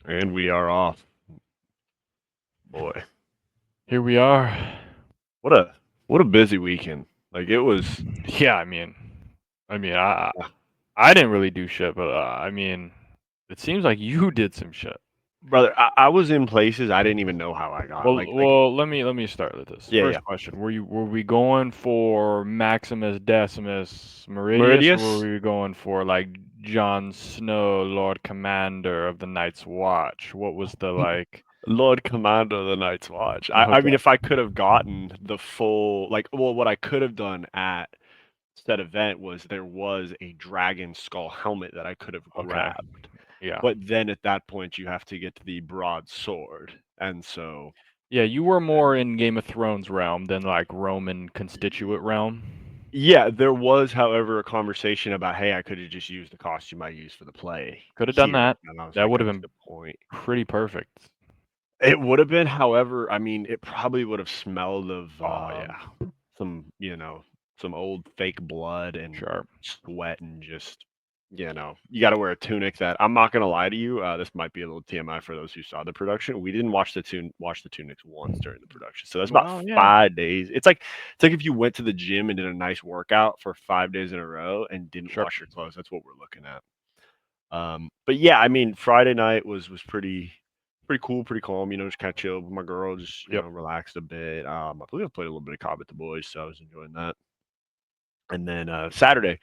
And we are off. Boy, Here we are. what a busy weekend. Like it was. Yeah, I didn't really do shit, but it seems like you did some shit. Brother, I was in places I didn't even know how I got. Like Let me start with this. yeah, yeah. First question: were we going for Maximus Decimus Meridius, or were Meridius, we going for like Jon Snow, Lord Commander of the Night's Watch? What was the like? Lord Commander of the Night's Watch. I Okay, mean, if I could have gotten the full, like, well, what I could have done at said event was there was a dragon skull helmet that I could have okay, grabbed. yeah, But then at that point, you have to get to the broadsword, and so yeah. You were more in Game of Thrones realm than like Roman constituent realm. yeah, there was, however, a conversation about, "Hey, I coulda just used the costume I used for the play Could have done here," that. and I was That like, would have "That's a been good point." pretty perfect. It would have been, however, I mean, it probably would have smelled of, Oh yeah, some, some old fake blood and sure. sweat and just, you gotta wear a tunic that I'm not gonna lie to you, this might be a little TMI for those who saw the production. We didn't watch the tunics once during the production, so that's about Well, yeah, 5 days. It's like if you went to the gym and did a nice workout for 5 days in a row and didn't sure. wash your clothes. That's what we're looking at. But yeah, I mean, Friday night was pretty cool, pretty calm. Just kind of chilled with my girl, just Yep. relaxed a bit. I believe I played a little bit of COD with the boys, so I was enjoying that. And then Saturday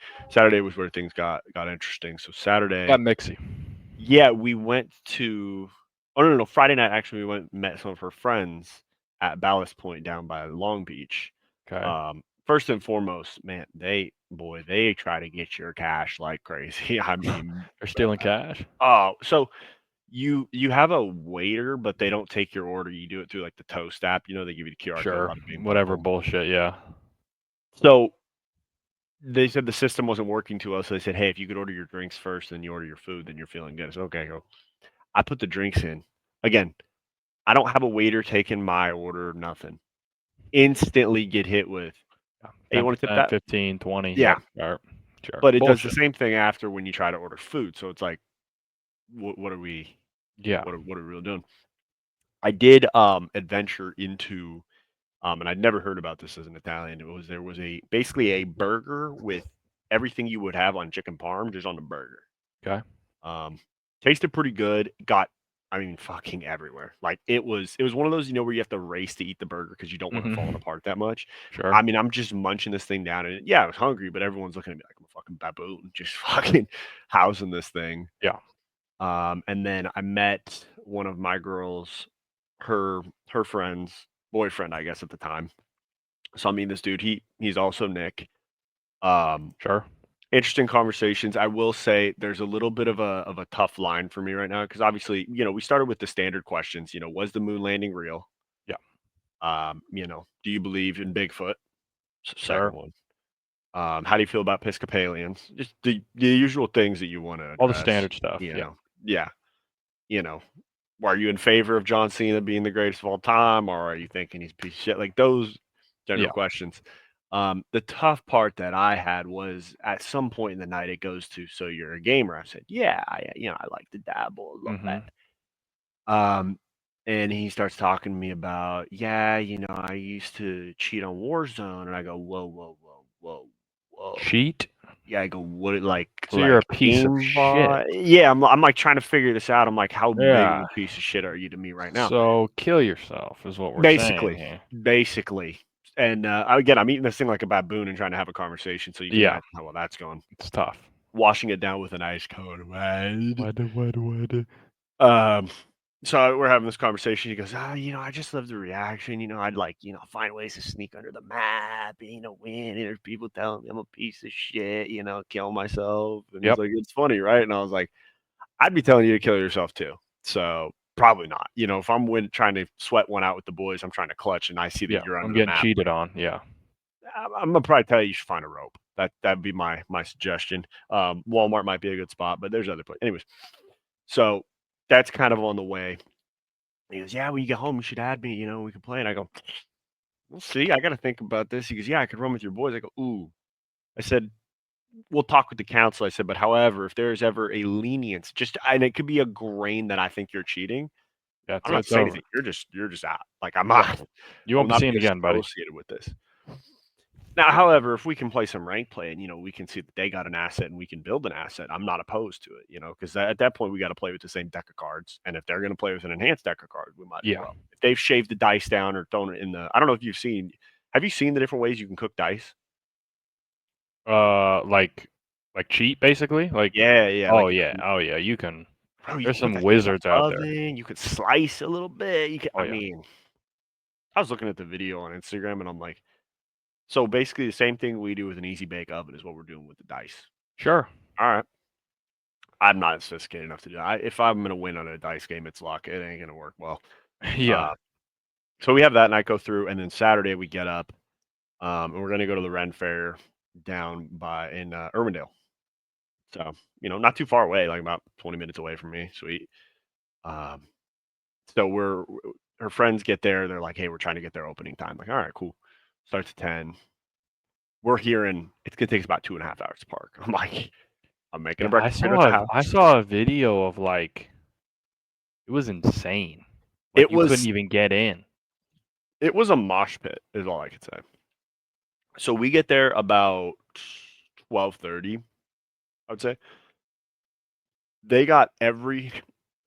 was where things got interesting. So Got Saturday, mixy. yeah, we went to. Oh no, no, no! Friday night actually, we went and met some of her friends at Ballast Point down by Long Beach. Okay. First and foremost, man, they try to get your cash like crazy. I mean, They're stealing cash. oh, so you have a waiter, but they don't take your order. You do it through like the Toast app. They give you the QR code. Sure. Bada bing, bada Whatever boom. bullshit. Yeah. So they said the system wasn't working too well. So they said, hey, if you could order your drinks first, then you order your food, then you're feeling good. I said, okay, go. I put the drinks in. Again, I don't have a waiter taking my order, nothing. Instantly get hit with, Yeah. hey, you want to tip 10%, that? 15, 20. Yeah. Yep. Sure. Sure. But it does the Bullshit. same thing after when you try to order food. So it's like, what are we, Yeah. what are we really doing? I did adventure into and I'd never heard about this as an Italian. There was a basically a burger with everything you would have on chicken parm just on the burger. Okay. Um, tasted pretty good. I mean, fucking everywhere. Like it was one of those where you have to race to eat the burger because you don't want it falling Mhm. apart that much. Sure. I mean, I'm just munching this thing down, and yeah, I was hungry, but everyone's looking at me like I'm a fucking baboon, just fucking housing this thing. Yeah. And then I met one of my girls, her her friend's boyfriend, I guess at the time. So I mean, this dude, he's also Nick. Um, Sure. Interesting conversations. I will say there's a little bit of a tough line for me right now because obviously, we started with the standard questions. Was the moon landing real? Yeah. Do you believe in Bigfoot? Second Sure. one. How do you feel about Episcopalians? Just the usual things that you want to All the address. standard stuff. You Yeah. know, yeah. You know, are you in favor of John Cena being the greatest of all time, or are you thinking he's a piece of shit? Like those general Yeah. questions. The tough part that I had was at some point in the night it goes to, so you're a gamer. I said, yeah, I like to dabble a little bit. Mhm. Um, and he starts talking to me about, yeah, I used to cheat on Warzone, and I go, whoa, whoa, whoa, whoa, whoa. Cheat. Yeah, I go, what, like So you're a like piece of shit. aimbot? Yeah, I'm like trying to figure this out. I'm like, how big of Yeah. a piece of shit are you to me right now? So kill yourself is what we're saying Basically, here. basically. And again, I'm eating this thing like a baboon and trying to have a conversation, so you can Yeah. imagine how well that's going. It's tough. Washing it down with an ice cold wide. Why do? Um, so we're having this conversation. He goes, I just love the reaction. I'd like, find ways to sneak under the map and, win. And there's people telling me I'm a piece of shit, kill myself. And he's Yep. like, it's funny, right? And I was like, I'd be telling you to kill yourself too. So probably not. If trying to sweat one out with the boys, I'm trying to clutch and I see that Yeah. you're I'm under the getting map. cheated on. Yeah. I'm gonna probably tell you should find a rope. That'd be my suggestion. Walmart might be a good spot, but there's other places. Anyways, so that's kind of on the way. He goes, yeah, when you get home, you should add me. We can play. And I go, we'll see. I got to think about this. He goes, yeah, I could run with your boys. I go, ooh. I said, we'll talk with the council. I said, but however, if there's ever a lenience, just and it could be a grain that I think you're cheating, Yeah, I'm not it's saying over. anything. You're just out. Like I'm Yeah. not You will won't be not seen be again, buddy. associated with this. Now, however, if we can play some rank play and we can see that they got an asset and we can build an asset, I'm not opposed to it. Because at that point we got to play with the same deck of cards, and if they're going to play with an enhanced deck of cards, we might as Yeah. well. If they've shaved the dice down or thrown it in the, I don't know if you've seen. Have you seen the different ways you can cook dice? Like cheat basically? Like Yeah, yeah. oh Like yeah, oh yeah, you can bro, you there's can put some that shit in the wizards out there. oven. You could slice a little bit. You can. Oh I yeah. mean, I was looking at the video on Instagram, and I'm like, so basically the same thing we do with an easy bake oven is what we're doing with the dice. Sure. All right. I'm not sophisticated enough to do that. If I'm gonna win on a dice game, it's luck. It ain't gonna work well. Yeah. Uh, so we have that night go through, and then Saturday we get up, and we're gonna go to the Ren Fair down by in Irwindale. So not too far away, like about 20 minutes away from me. Sweet. Um, so her friends get there. They're like, "Hey, we're trying to get their opening time." Like, all right, cool. Starts at 10. We're hearing it's gonna take us about 2.5 hours to park. I'm like, I'm making a Yeah, breakfast dinner at the I house. saw a video of like it was insane. Like It you couldn't was even get in. it was a mosh pit, is all I could say. So we get there about 12:30, I would say. They got every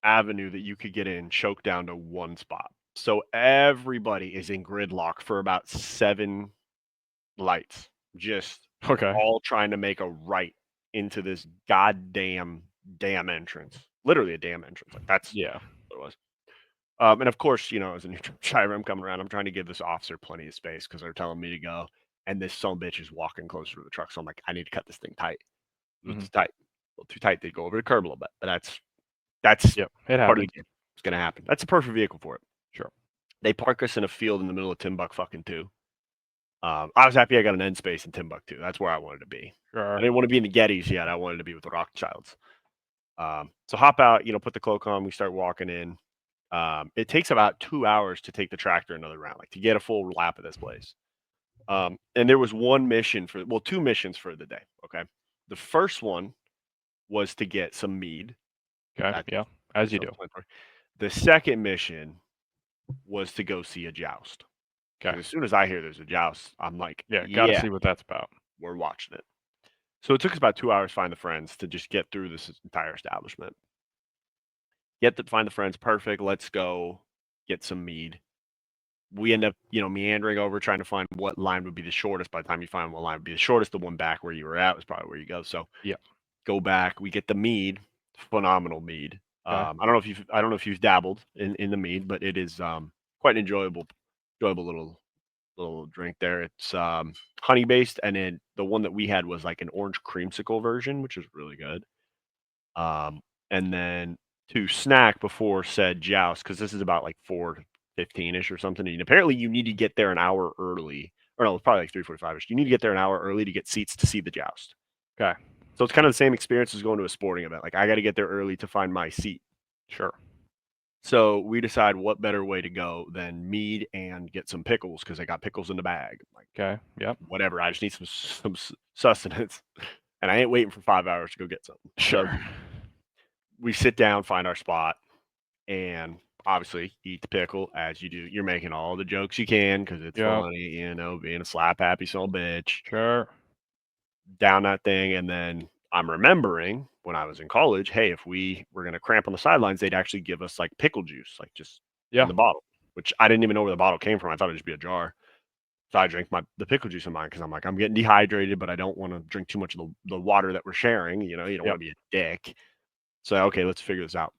avenue that you could get in choked down to one spot. So everybody is in gridlock for about 7 lights, just Okay. all trying to make a right into this goddamn damn entrance. Literally a damn entrance. Like that's Yeah. what it was. And of course, as a new driver, I'm coming around. I'm trying to give this officer plenty of space because they're telling me to go. And this son of a bitch is walking closer to the truck. So I'm like, I need to cut this thing tight. Mhm. It's tight. A little too tight. They go over the curb a little bit. But that's Yep. It part of the happens. game. It's gonna happen. That's a perfect vehicle for it. Sure. They park us in a field in the middle of Timbuk fucking two. I was happy I got an end space in Timbuktu. That's where I wanted to be. I Sure. didn't want to be in the Gettys yet. I wanted to be with the Rothschilds. So hop out, put the cloak on. We start walking in. It takes about 2 hours to take the tractor another round, like to get a full lap of this place. And there was two missions for the day. Okay. The first one was to get some mead. Okay. That's Yeah. As you do. self-explanatory. The second mission was to go see a joust. Okay. Because as soon as I hear there's a joust, I'm like, Yeah. Gotta yeah, see what that's about. we're watching it. So it took us about 2 hours to find the friends to just get through this entire establishment. Find the friends, perfect. Let's go get some mead. We end up, meandering over trying to find what line would be the shortest. By the time you find what line would be the shortest, the one back where you were at was probably where you go. So Yeah. go back. We get the mead, phenomenal mead. Okay. I don't know if you've dabbled in the mead, but it is quite an enjoyable little drink there. It's honey based, and then the one that we had was like an orange creamsicle version, which is really good. Um, and then to snack before said joust, because this is about like 4:15 ish or something. And apparently, you need to get there an hour early, or no, it's probably like 3:45 ish. You need to get there an hour early to get seats to see the joust. Okay. So it's kind of the same experience as going to a sporting event. Like I got to get there early to find my seat. Sure. So we decide what better way to go than mead and get some pickles because I got pickles in the bag. Like Okay. Yep. whatever, I just need some sustenance, and I ain't waiting for 5 hours to go get something. So Sure. we sit down, find our spot, and obviously eat the pickle as you do. You're making all the jokes you can because it's Yep. funny, being a slap happy son of a bitch. Sure. Down that thing, and then I'm remembering when I was in college, hey, if we were gonna cramp on the sidelines, they'd actually give us like pickle juice, like just in Yeah. the bottle, which I didn't even know where the bottle came from. I thought it'd just be a jar. So I drank the pickle juice in mine because I'm like, I'm getting dehydrated, but I don't want to drink too much of the water that we're sharing. You don't want Yep. to be a dick. So okay, let's figure this out.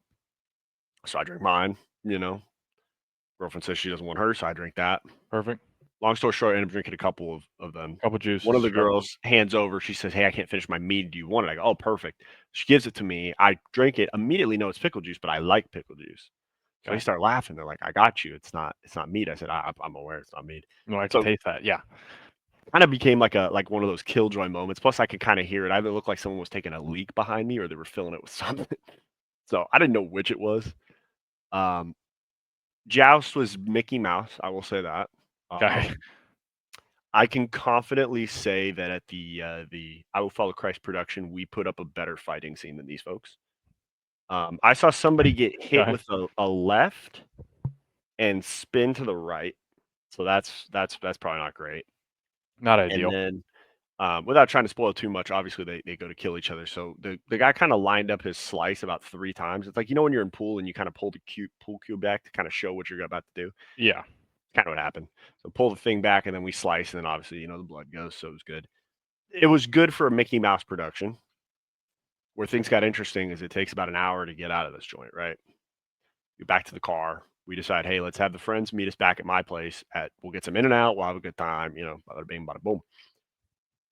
So I drink mine. Girlfriend says she doesn't want hers, so I drink that. Perfect. Long story short, I ended up drinking a couple of them. Couple One of juices. the Yep. girls hands over. She says, "Hey, I can't finish my mead. Do you want it?" I go, "Oh, perfect." She gives it to me. I drink it. Immediately know it's pickle juice, but I like pickle juice. So they Okay. start laughing. They're like, "I got you. It's not mead." I said, I'm aware it's not mead." You like to So taste that? Yeah. kind of became like one of those killjoy moments. Plus, I could kind of hear it. Either looked like someone was taking a leak behind me, or they were filling it with something. So I didn't know which it was. Um, Joust was Mickey Mouse. I will say that. Okay. Um, I can confidently say that at the I Will Follow Christ production, we put up a better fighting scene than these folks. I saw somebody get hit Okay. with a left and spin to the right, so that's probably not great. Not And ideal. then, without trying to spoil too much, obviously they go to kill each other. So the guy kind of lined up his slice about 3 times. It's like when you're in pool and you kind of pull the pool cue back to kind of show what you're about to do. Yeah. Kind of what happened. So pull the thing back and then we slice, and then obviously the blood goes. So it was good. It was good for a Mickey Mouse production. Where things got interesting is it takes about an hour to get out of this joint, right? Get back to the car. We decide, hey, let's have the friends meet us back at my place. We'll get some in and out. We'll have a good time. Bada bing, bada boom.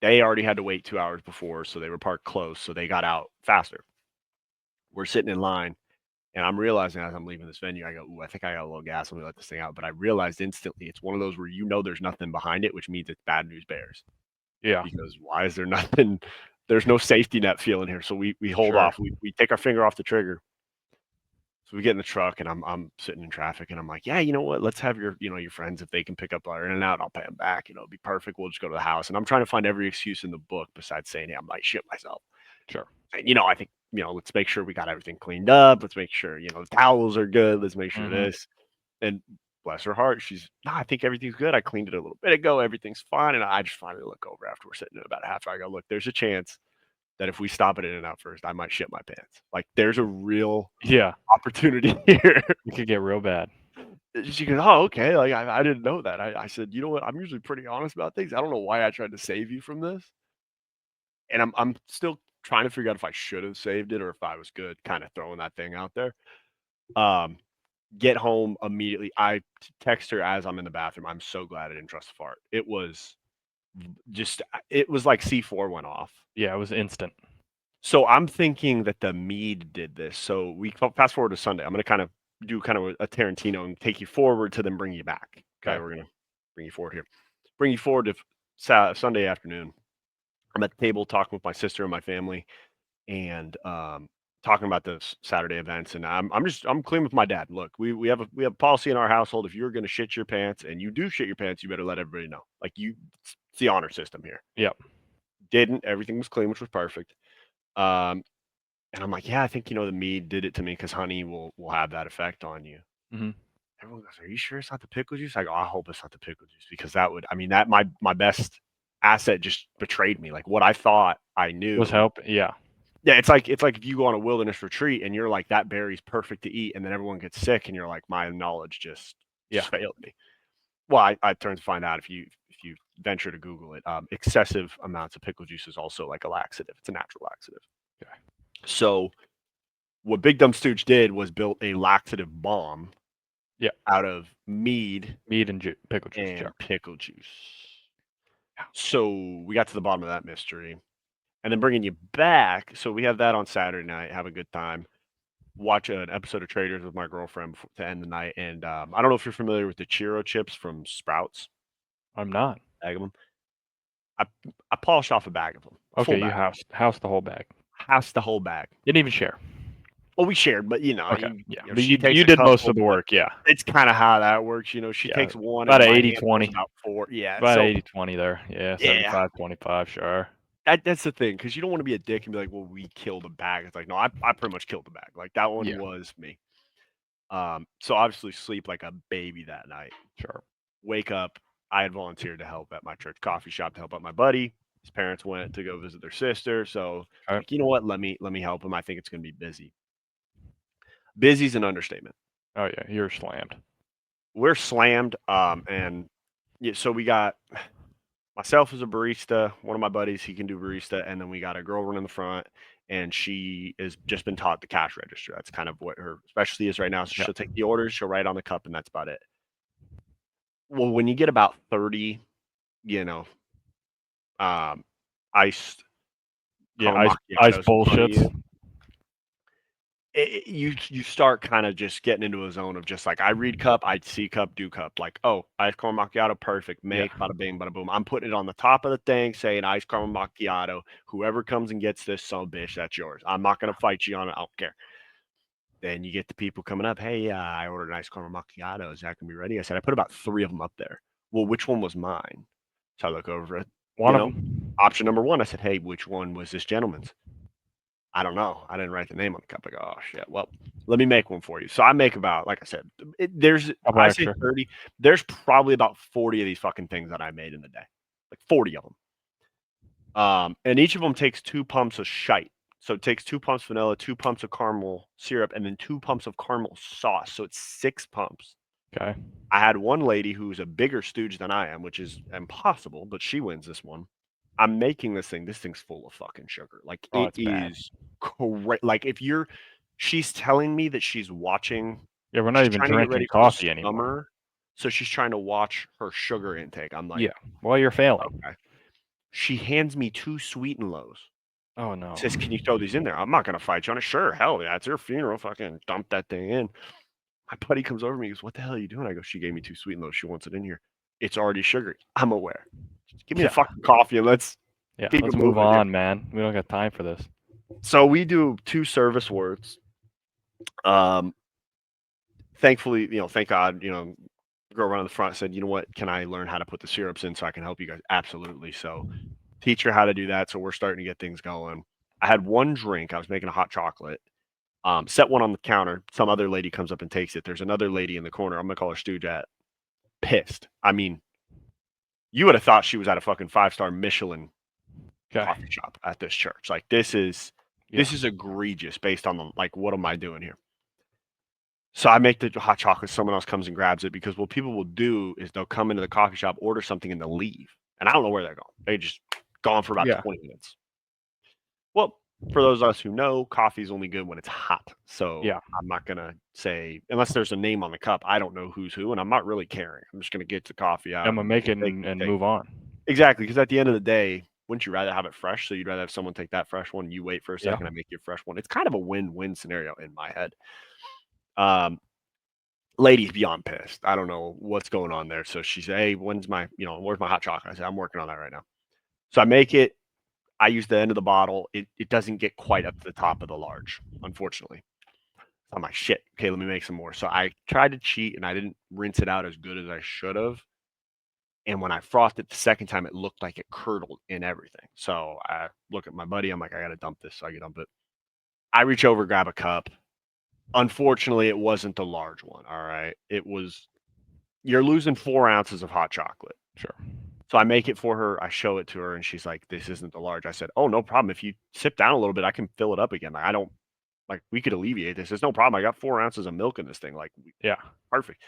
They already had to wait 2 hours before, so they were parked close, so they got out faster. We're sitting in line, and I'm realizing as I'm leaving this venue, I go, "Ooh, I think I got a little gas. Let me let this thing out." But I realized instantly it's one of those where there's nothing behind it, which means it's bad news bears. Yeah. Because why is there nothing? There's no safety net feeling here, so we hold Sure. off. We take our finger off the trigger. So we get in the truck, and I'm sitting in traffic, and I'm like, "Yeah, you know what? Let's have your friends, if they can pick up our in and out, I'll pay them back. It'd be perfect. We'll just go to the house." And I'm trying to find every excuse in the book besides saying, "Yeah, I might shit myself." Sure. And I think let's make sure we got everything cleaned up. Let's make sure the towels are good. Let's make sure Mhm. this. And bless her heart, she's no, I think everything's good. I cleaned it a little bit ago. Everything's fine. And I just finally look over after we're sitting in about a half hour. I go, look, there's a chance that if we stop at In-N-Out first, I might shit my pants. Like there's a real Yeah. opportunity here. It could get real bad. She goes, "Oh, okay. Like I didn't know that." I said, "You know what? I'm usually pretty honest about things. I don't know why I tried to save you from this." And I'm still trying to figure out if I should have saved it or if I was good kind of throwing that thing out there. Um, get home immediately. I text her as I'm in the bathroom. I'm so glad I didn't trust the fart. It was it was like C4 went off. Yeah, it was instant. So I'm thinking that the Mead did this. So we fast forward to Sunday. I'm going to kind of do kind of a Tarantino and take you forward to then bring you back. Okay, Okay. we're going to bring you forward here. Bring you forward to Sunday afternoon. I'm at the table talking with my sister and my family, and talking about the Saturday events. And I'm clean with my dad. Look, we have a policy in our household. If you're going to shit your pants and you do shit your pants, you better let everybody know. Like it's the honor system here. Yep. Didn't everything was clean, which was perfect. Um, and I'm like, yeah, I think the mead did it to me because honey will have that effect on you. Mhm. Everyone goes, "Are you sure it's not the pickle juice?" I go, "I hope it's not the pickle juice because that would, I mean, that my best asset just betrayed me. Like what I thought I Was knew. help yeah. Yeah, it's like if you go on a wilderness retreat and you're like, "That berry's perfect to eat," and then everyone gets sick and you're like, "My knowledge just Yeah. failed me." Well, I turned to find out if you venture to Google it, excessive amounts of pickle juice is also like a laxative. It's a natural laxative. Okay. So, what Big Dumb Stooge did was built a laxative bomb Yeah. out of mead Meat and pickle juice, sure. and pickle juice. Yeah. So, we got to the bottom of that mystery, and then bringing you back, so we have that on Saturday night, have a good time. Watch an episode of Traders with my girlfriend to end the night. And I don't know if you're familiar with the Chiro chips from Sprouts. I'm not. Bag of them. I I polish off a bag of them, a full Okay, you bag, housed the whole bag. has the whole bag. Didn't even share. Well, we shared, but Okay, yeah, but she takes you a did most of couple, the but work, yeah. it's kind of how that works. She Yeah, takes one, about and a my 80, handful's 20. about four. Yeah, About so 80-20 there. Yeah, yeah, 75-25, sure. that's the thing because you don't want to be a dick and be like, "Well, we killed a bag." It's like, no, I pretty much killed the bag. Like that one Yeah, was me. So obviously sleep like a baby that night. sure. Wake up. I had volunteered to help at my church coffee shop to help out my buddy. His parents went to go visit their sister, so it's Okay. like, you know what? Let me help him. I think it's going to be busy. Busy's an understatement. Oh, yeah, you're slammed. We're slammed, and yeah, so we got myself as a barista. One of my buddies, he can do barista, and then we got a girl running the front, and she has just been taught the cash register. That's kind of what her specialty is right now. So Yeah, she'll take the orders, she'll write on the cup, and that's about it. Well, when you get about 30, you know, um, iced yeah, caramel ice macchiatos in front of bullshits. you, you start kind of just getting into a zone of just like I read cup, I see cup, do cup. Like, oh, ice caramel macchiato, perfect. Yeah, Make bada bing, bada boom. I'm putting it on the top of the thing saying ice caramel macchiato. Whoever comes and gets this son of a bitch, that's yours. I'm not gonna fight you on it. I don't care. Then you get the people coming up. Hey, I ordered an ice caramel macchiato. Is that gonna be ready? I said I put about 3 of them up there. Well, which one was mine? So I look over at, One of them. option number one. I said, "Hey, which one was this gentleman's?" I don't know. I didn't write the name on the cup. I go, "Oh shit. Well, let me make one for you." So I make about, like I said, Couple I say extra. 30. There's probably about 40 of these fucking things that I made in the day, like 40 of them. And each of them takes 2 pumps of shite. So it takes 2 pumps vanilla, 2 pumps of caramel syrup, and then 2 pumps of caramel sauce. So it's 6 pumps. Okay. I had one lady who's a bigger stooge than I am, which is impossible, but she wins this one. I'm making this thing. This thing's full of fucking sugar. Like Oh, it it's bad. is great. Like she's telling me that Yeah, we're not she's even trying to get drinking ready for the coffee anymore. summer, so she's trying to watch her sugar intake. I'm like, Yeah. Well, you're failing. okay. She hands me 2 sweet and lows. Oh no. Says, "Can you throw these in there?" I'm not gonna fight you on it. Sure, hell yeah, it's her funeral. Fucking dump that thing in. My buddy comes over to me. He goes, "What the hell are you doing?" I go, "She gave me 2 sweet and lows. She wants it in here. It's already sugary." I'm aware. Just give me the Yeah. fucking coffee and let's Yeah. keep Let's it move moving here. on, man. We don't got time for this. So we do 2 service words. Um, thankfully, thank God, girl around the front said, "You know what? Can I learn how to put the syrups in so I can help you guys?" Absolutely. So teach her how to do that. So we're starting to get things going. I had one drink. I was making a hot chocolate. Set one on the counter. Some other lady comes up and takes it. There's another lady in the corner. I'm gonna call her Stooge at pissed. I mean, you would have thought she was at a fucking 5-star Michelin Okay. coffee shop at this church. Like this is Yeah. egregious based on the like what am I doing here? So I make the hot chocolate, someone else comes and grabs it because what people will do is they'll come into the coffee shop, order something, and they'll leave. And I don't know where they're going. They just gone for about Yeah. 20 minutes. Well, for those of us who know, coffee is only good when it's hot. So Yeah. I'm not gonna say unless there's a name on the cup, I don't know who's who, and I'm not really caring. I'm just gonna get the coffee I'm out gonna and make it take and take move on. exactly because at the end of the day, wouldn't you rather have it fresh? So you'd rather have someone take that fresh one, you wait for a Yeah. second, I make you a fresh one. It's kind of a win-win scenario in my head. Um, lady's beyond pissed. I don't know what's going on there. So she said, "Hey, where's my hot chocolate?" I said, "I'm working on that right now." So I make it. I use the end of the bottle. It doesn't get quite up to the top of the large, unfortunately. I'm like, shit. Okay, let me make some more. So I tried to cheat and I didn't rinse it out as good as I should have. And when I frothed it the second time, it looked like it curdled in everything. So I look at my buddy. I'm like, I gotta dump this. So I can dump it. I reach over, grab a cup. Unfortunately, it wasn't the large one. All right, it was. You're losing 4 ounces of hot chocolate. Sure. So I make it for her. I show it to her, and she's like, "This isn't the large." I said, "Oh, no problem. If you sip down a little bit, I can fill it up again. Like, I don't like we could alleviate this. There's no problem. I got 4 ounces of milk in this thing. Like, Yeah. perfect."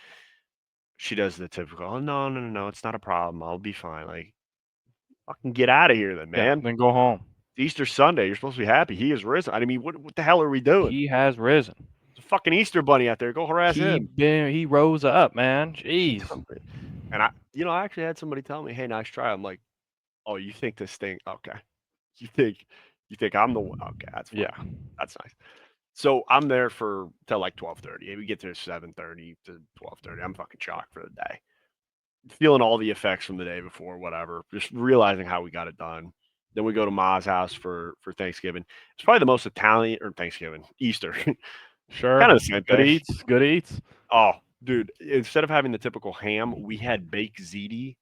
She does the typical, "Oh no, no, no, no, it's not a problem. I'll be fine." Like, fucking get out of here, then, Yeah. man. Then go home. It's Easter Sunday. You're supposed to be happy. He is risen. I mean, what the hell are we doing? He has risen. There's a fucking Easter bunny out there. Go harass him. He rose up, man. He Jeez. done it. And I actually had somebody tell me, "Hey, nice try." I'm like, "Oh, you think this thing? Okay. You think I'm the one? Okay, that's fine. Yeah. That's nice." So I'm there for till like 12:30. We get there 7:30 to 12:30. I'm fucking shocked for the day. Feeling all the effects from the day before, whatever. Just realizing how we got it done. Then we go to Ma's house for Thanksgiving. It's probably the most Italian or Thanksgiving, Easter. Sure. Kind of the same Good thing. eats. Good eats. Oh, dude, instead of having the typical ham, we had baked ziti,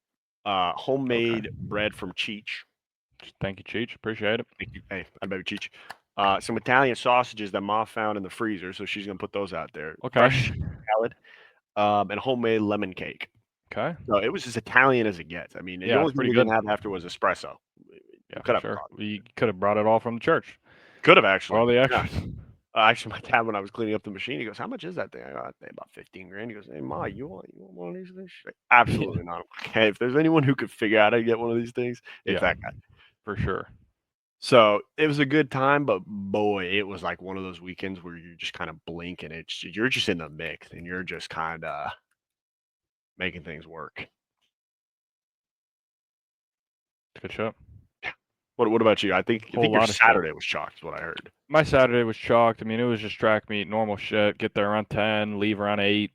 Okay. homemade bread from Cheech. Thank you, Cheech. Appreciate it. Thank you. Hey, I baby Cheech. Some Italian sausages that Ma found in the freezer, so she's gonna put those out there. Okay. Fresh salad, and homemade lemon cake. Okay. So it was as Italian as it gets. I mean, the Yeah, only it's thing pretty we good. didn't have after was espresso. We Yeah, could for have sure. brought. We could have brought it all from the church. Could have actually. All the Yeah. extras. Actually, my dad, when I was cleaning up the machine, he goes, "How much is that thing?" I go, "I think about 15 grand." He goes, "Hey, Ma, you want one of these things?" She's like, Yeah. "Absolutely not." I'm like, "Hey, if there's anyone who could figure out how to get one of these things, it's Yeah, that guy." for sure. So it was a good time, but boy, it was like one of those weekends where you just kind of blink and you're just in the mix and you're just kind of making things work. Good shot. What about you? I Whole think your lot of shit. Saturday was chalked, is what I heard. My Saturday was chalked. I mean, it was just track meet, normal shit. Get there around 10, leave around 8.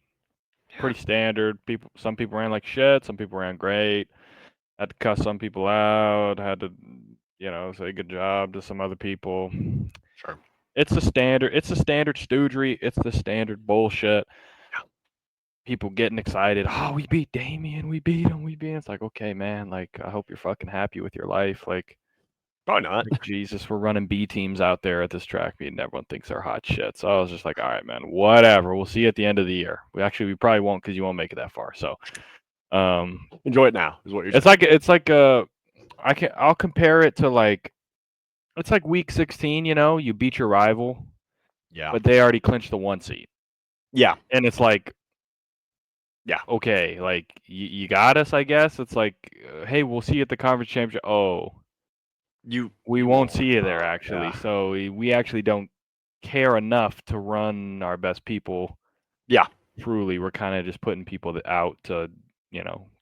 Yeah, Pretty standard. Some people ran like shit. Some people ran great. Had to cuss some people out. Had to, say good job to some other people. sure. It's the standard. It's the standard stoogery. It's the standard bullshit. Yeah. people getting excited. Oh, we beat Damien. We beat him. We beat him. It's like, okay, man. Like, I hope you're fucking happy with your life. Like, Probably not. Jesus, we're running B teams out there at this track meet, and everyone thinks they're hot shit. So I was just like, all right, man, whatever. We'll see you at the end of the year. We probably won't because you won't make it that far. So, Enjoy it now, is what you're it's saying. like I'll compare it to like it's like week 16. You beat your rival, Yeah. but they already clinched the 1 seed, Yeah. and it's like, Yeah. okay, like you got us, I guess. It's like, hey, we'll see you at the conference championship. Oh, we won't see you there actually. Yeah. So we actually don't care enough to run our best people. Yeah. Truly, we're kind of just putting people out to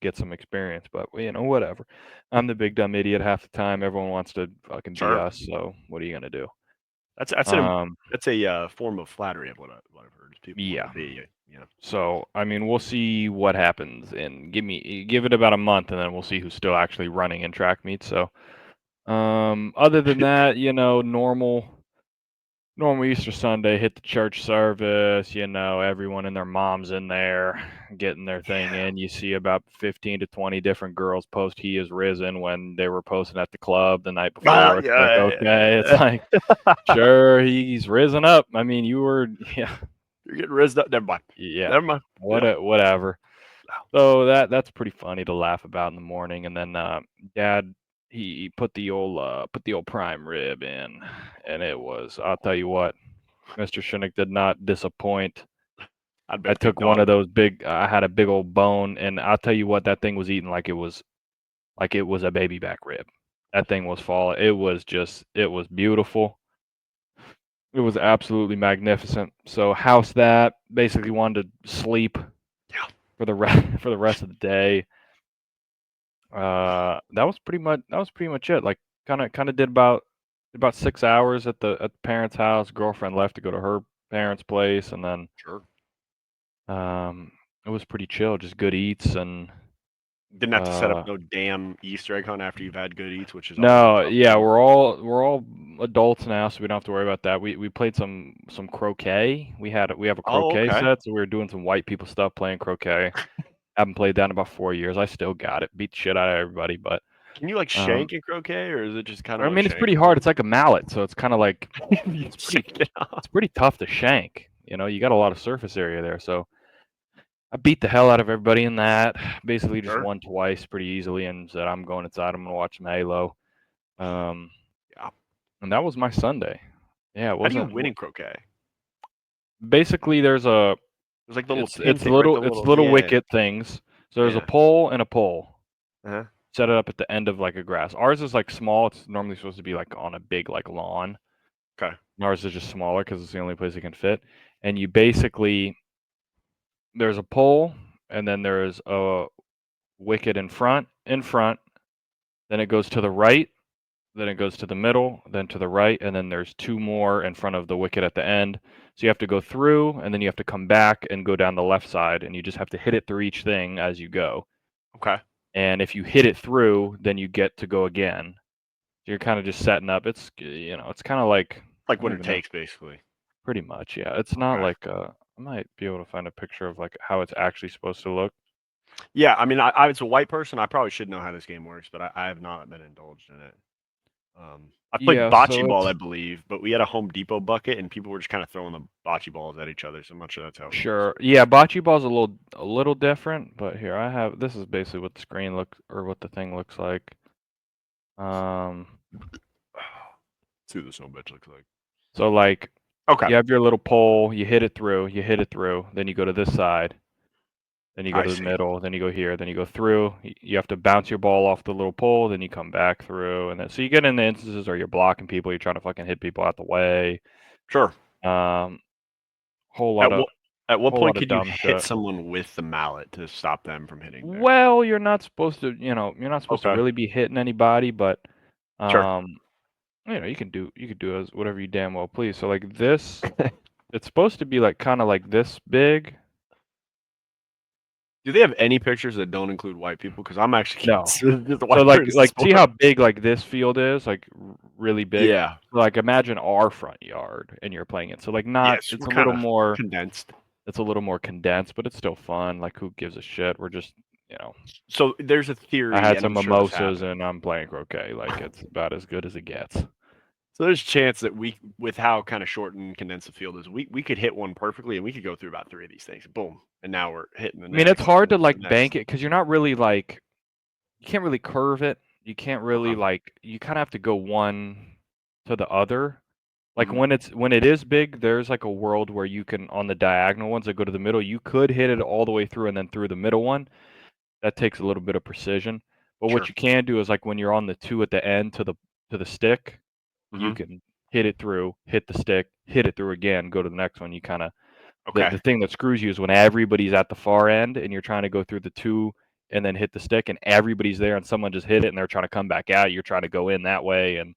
get some experience. But whatever. I'm the big dumb idiot half the time. Everyone wants to fucking be Sure. us. So what are you gonna do? That's Um, a form of flattery of what I've heard. Is people want yeah. to be, you know. So I mean, we'll see what happens, and give it about a month, and then we'll see who's still actually running in track meets. So, other than that, normal Easter Sunday, hit the church service. Everyone and their moms in there getting their thing Yeah. in. You see about 15 to 20 different girls post "He is risen" when they were posting at the club the night before. It's like, okay, it's like, sure, he's risen up. I mean, you were, yeah, You're getting rizzed up. Never mind. yeah, Never mind. Yeah. whatever. So that's pretty funny to laugh about in the morning. And then Dad, he put the old prime rib in, and it was, I'll tell you what, Mr. Shinnick did not disappoint. I I bet big took one dog. of those I had a big old bone, and I'll tell you what, that thing was eaten like it was a baby back rib. That thing was falling. It was beautiful. It was absolutely magnificent. So house that, basically wanted to sleep Yeah. for the rest of the day. That was pretty much it. Like, kind of did about 6 hours at the parents' house. Girlfriend left to go to her parents' place, and then Sure. it was pretty chill, just good eats. And Didn't have to set up no damn Easter egg hunt after you've had good eats, which is always a no, tough yeah, thing. we're all adults now, so we don't have to worry about that. We played some croquet. We have a Oh, croquet okay. set, so we were doing some white people stuff playing croquet. Haven't played that in about 4 years. I still got it. Beat the shit out of everybody, but Can you like um, shank in croquet, or is it just kind of I like mean, it's shank? pretty hard. It's like a mallet, so it's kind of like You it's pretty shake it off. it's pretty tough to shank. You got a lot of surface area there, so I beat the hell out of everybody in that. Basically, just Sure. won twice pretty easily, and said I'm going inside. I'm gonna watch some Halo. Um, Yeah. and that was my Sunday. Yeah, it How do you wasn't. win in croquet? Basically, there's a There's like the little pin it's thing, right? The little yeah. wicket things. So there's a Yeah. pole and a pole. Uh-huh. Set it up at the end of like a grass. Ours is like small. It's normally supposed to be like on a big like lawn. Okay. Ours is just smaller because it's the only place it can fit. And you basically there's a pole, and then there's a wicket in front. Then it goes to the right. Then it goes to the middle. Then to the right, and then there's two more in front of the wicket at the end. So you have to go through, and then you have to come back and go down the left side, and you just have to hit it through each thing as you go. Okay. And if you hit it through, then you get to go again. So you're kind of just setting up. It's kind of like, Like I don't winner even know. takes, basically. Pretty much, yeah. It's not Okay. like I might be able to find a picture of like how it's actually supposed to look. Yeah, I mean, I as a white person, I probably should know how this game works, but I have not been indulged in it. I played Yeah, so bocce ball, it's I believe, but we had a Home Depot bucket, and people were just kind of throwing the bocce balls at each other. So I'm not sure that's how it works. sure. Yeah, bocce ball's a little different, but here this is basically what the screen looks or what the thing looks like. Um, See what this home bitch looks like. so like Okay, you have your little pole, you hit it through, then you go to this side, then you go I to the see. middle, then you go here, then you go through. You have to bounce your ball off the little pole, then you come back through, and then so you get into instances where you're blocking people, you're trying to fucking hit people out the way. Sure. Um, whole At lot of what at what whole point lot of could you dumb hit shit. someone with the mallet to stop them from hitting there? Well, you're not supposed to, you're not supposed to Okay, really be hitting anybody, but sure. um, you could do as whatever you damn well please. So like this, it's supposed to be like kind of like this big. Do they have any pictures that don't include white people? Because I'm actually No. just a So white like person see sport. how big like this field is, like really big. Yeah. Like imagine our front yard and you're playing it. So like not, Yes, it's we're a kind little of more. condensed. It's a little more condensed, but it's still fun. Like, who gives a shit? We're just, you know, So there's a I theory, had and some I'm sure this mimosas happened. and I'm playing croquet. Like, it's about as good as it gets. So there's a chance that we, with how kind of short and condensed the field is, we could hit one perfectly, and we could go through about 3 of these things. Boom, and now we're hitting the I mean, it's next, hard to the like next. bank it because you're not really like you can't really curve it. You can't really Uh-huh. like you kind of have to go one to the other. Like Mhm. when it is big, there's like a world where you can on the diagonal ones that go to the middle, you could hit it all the way through and then through the middle one. That takes a little bit of precision. But what Sure. you can do is like when you're on the two at the end to the stick, you Mhm. can hit it through, hit the stick, hit it through again, go to the next one. You kind of the Okay. thing that screws you is when everybody's at the far end and you're trying to go through the two and then hit the stick and everybody's there and someone just hit it and they're trying to come back out. You're trying to go in that way and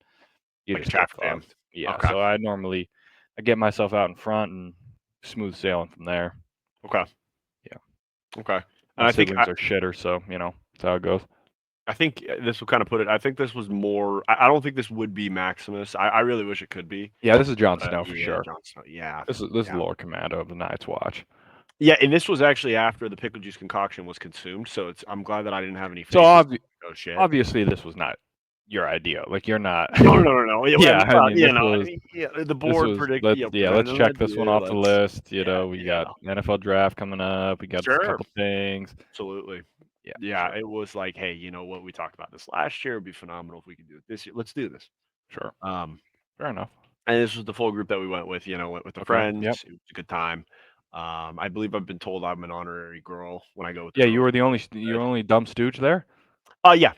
you Like a just get traffic jam. fucked. Yeah. Okay. So I get myself out in front and smooth sailing from there. Okay. Yeah. Okay. And My I think siblings are shitters, so that's how it goes. this will kind of put it. I think this was more. I don't think this would be Maximus. I really wish it could be. Yeah, this is Jon But Snow for yeah, sure. Jon Snow. Yeah. This is Yeah. Lord Commando of the Night's Watch. Yeah, and this was actually after the pickle juice concoction was consumed, so I'm glad that I didn't have any So faces. Oh shit. obviously this was not your idea. Like you're not. No, no, no, no. Yeah, Yeah, I well, mean yeah, the board let's presented an check this one idea. off the Let's list. yeah, We yeah. got NFL draft coming up. We got a Sure. couple things. Absolutely. Yeah, for Yeah, sure. it was like, hey, you know what? We talked about this last year. It'd be phenomenal if we could do it this year. Let's do this. Sure. Um, Fair enough. and this was the full group that we went with. Went with the Okay. friends. Yep. It was a good time. I believe I've been told I'm an honorary girl when I go with the Yeah, girls. you were only dumb stooge there? Yeah,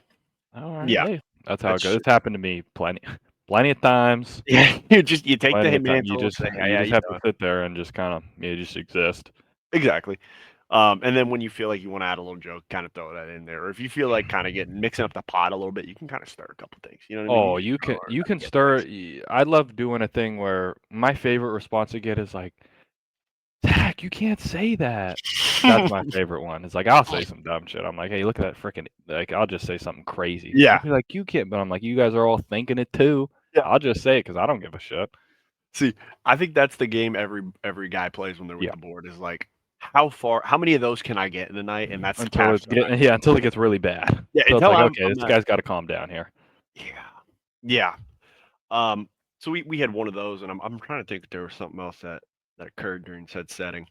All right. yeah, Hey, that's how it that's goes. true. It's happened to me plenty plenty of times. Yeah, you take the Plenty of time. mantle and say, "Hey, You how just you have to doing?" sit there and just kind of just exist. Exactly. And then when you feel like you want to add a little joke, kind of throw that in there. Or if you feel like kind of getting mixing up the pot a little bit, you can kind of stir a couple things. You know what I mean? You Oh, just throw it you out to can get stir. mixed. I love doing a thing where my favorite response I get is like, Zach, you can't say that. That's my favorite one. It's like I'll say some dumb shit. I'm like, hey, look at that freaking like I'll just say something crazy. They'll Yeah, be like, you can't, but I'm like, you guys are all thinking it too. yeah. I'll just say it because I don't give a shit. See, I think that's the game every guy plays when they're with Yeah, the board is like, how many of those can I get in the night? And that's the until it's capstone I get put. until it gets really bad. Yeah, So it's until like, I'm okay, I'm this not. guy's got to calm down here. Yeah, yeah. So we had one of those, and I'm trying to think if there was something else that occurred during said setting.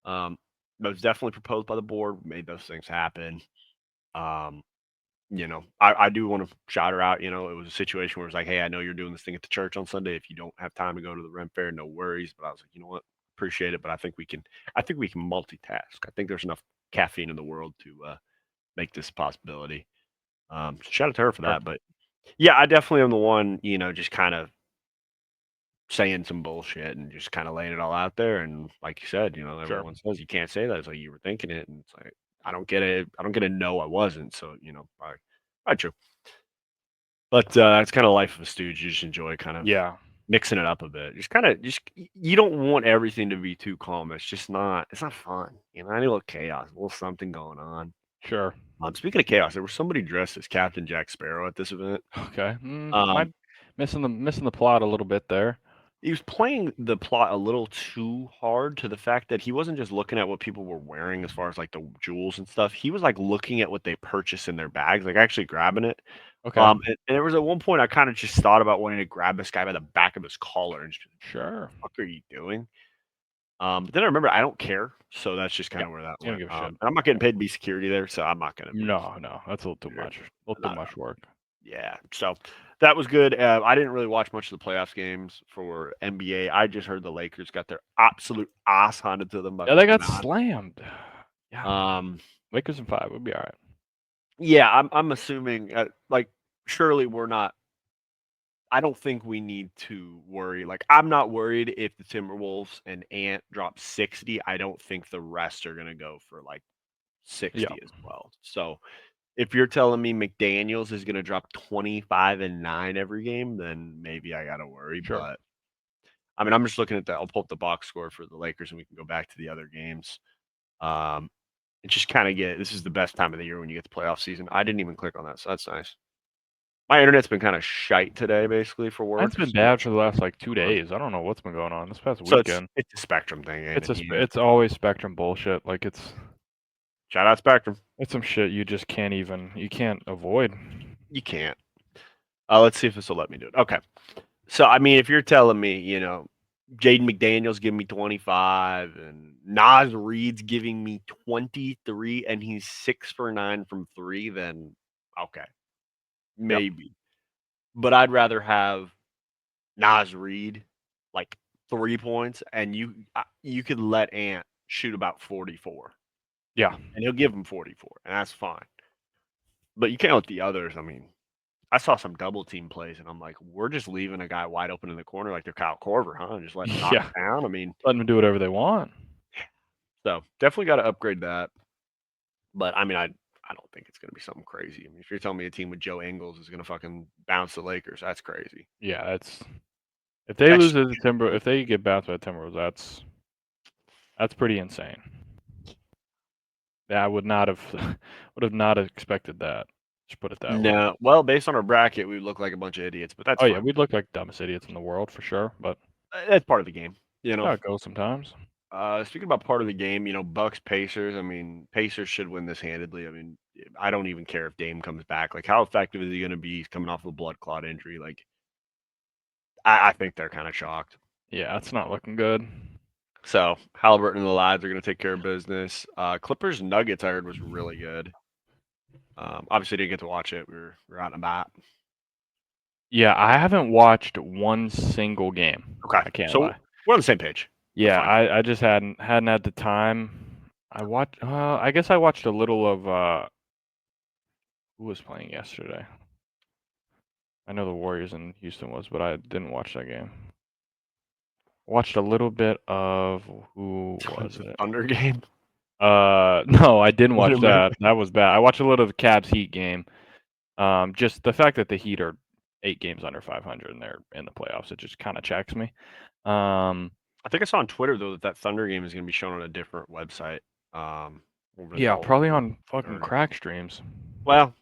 Um, that was definitely proposed by the board. We made those things happen. Um, I do want to shout her out. It was a situation where it's like, hey, I know you're doing this thing at the church on Sunday. If you don't have time to go to the rent fair, no worries. But I was like, you know what? Appreciate it, but I think we can multitask. I think there's enough caffeine in the world to make this a possibility. So shout out to her for Sure, that. But yeah, I definitely am the one, just kind of saying some bullshit and just kind of laying it all out there. And like you said, sure. everyone says you can't say that. It's like you were thinking it, and it's like I don't get it. I don't get a no. I wasn't. So probably true. But that's kind of life of a stooge. You just enjoy kind of Yeah, mixing it up a bit. You don't want everything to be too calm. It's just not. It's not fun. I need a little chaos, a little something going on. sure. Speaking of chaos, there was somebody dressed as Captain Jack Sparrow at this event. Okay. Um, Might missing the plot a little bit there. he was playing the plot a little too hard to the fact that he wasn't just looking at what people were wearing as far as like the jewels and stuff. He was like looking at what they purchased in their bags, like actually grabbing it. Okay. And there was at one point I kind of just thought about wanting to grab this guy by the back of his collar and just be like, Sure. "What the fuck are you doing?" But then I remember I don't care, so that's just Yeah. kind of where that You don't went. give a shit. And I'm not getting paid to be security there, so I'm not gonna be. No, no, that's a little too much. A little too Not, much work. yeah. So that was good. I didn't really watch much of the playoffs games for NBA. I just heard the Lakers got their absolute ass handed to them by Yeah, they fucking got Mavs. slammed. Yeah, Um, Lakers in 5 would be all right. yeah, I'm assuming like surely we're not. I don't think we need to worry. Like, I'm not worried if the Timberwolves and Ant drop 60. I don't think the rest are gonna go for like Yeah, 60 as well. So if you're telling me McDaniels is gonna drop 25 and 9 every game, then maybe I gotta worry. sure. But I mean, I'm just looking at that. I'll pull up the box score for the Lakers and we can go back to the other games. Um, and just kind of get this is the best time of the year when you get the playoff season. I didn't even click on that, so that's nice. My internet's been kind of shite today, basically for Mine's work. been So bad for the last like 2 days. I don't know what's been going on this past so weekend. it's a Spectrum thing, ain't it? It's always Spectrum bullshit. Like Shout out Spectrum. it's some shit you just you can't avoid. You can't. Let's see if this will let me do it. Okay. So I mean, if you're telling me, Jaden McDaniel's giving me 25 and Nas Reed's giving me 23 and he's 6 for 9 from 3, then okay, Yep. maybe. But I'd rather have Nas Reed like 3 points and you could let Ant shoot about 44 Yeah. and he'll give him 44 and that's fine. But you can't let the others, I mean, I saw some double team plays, and I'm like, we're just leaving a guy wide open in the corner like they're Kyle Korver, huh? And just letting him knock Yeah. it down. I mean, Letting them do whatever they want. so definitely got to upgrade that. But I mean, I don't think it's going to be something crazy. I mean, if you're telling me a team with Joe Ingles is going to fucking bounce the Lakers, that's crazy. Yeah, if they That's lose just to the if they get bounced by the Timberwolves, that's pretty insane. Yeah, I would not have would have not expected that. Just put it that way. no. Well, based on our bracket, we look like a bunch of idiots, but that's Oh yeah, fine. we'd look like dumbest idiots in the world for sure, but That's part of the game, you that's know. how it goes sometimes. Speaking about part of the game, Bucks Pacers. I mean, Pacers should win this handedly. I mean, I don't even care if Dame comes back. Like, how effective is he going to be? He's coming off a blood clot injury. Like, I think they're kind of shocked. Yeah, it's not looking good. So Halliburton and the lads are going to take care of business. Clippers Nuggets I heard was really good. Obviously didn't get to watch it. We were out and about. Yeah, I haven't watched one single game. Okay, I can't so lie. we're on the same page. That's Yeah, fine. I just hadn't had the time. I guess I watched a little of who was playing yesterday. I know the Warriors in Houston was, but I didn't watch that game. Watched a little bit of who was It's a it? Thunder game. No, I didn't What watch am I- that. That was bad. I watched a little of the Cavs Heat game. Just the fact that the Heat are 8 games under 500 and they're in the playoffs, it just kind of checks me. I think I saw on Twitter though that Thunder game is going to be shown on a different website. Over the Yeah, whole probably on fucking Thunder. crack streams. Well,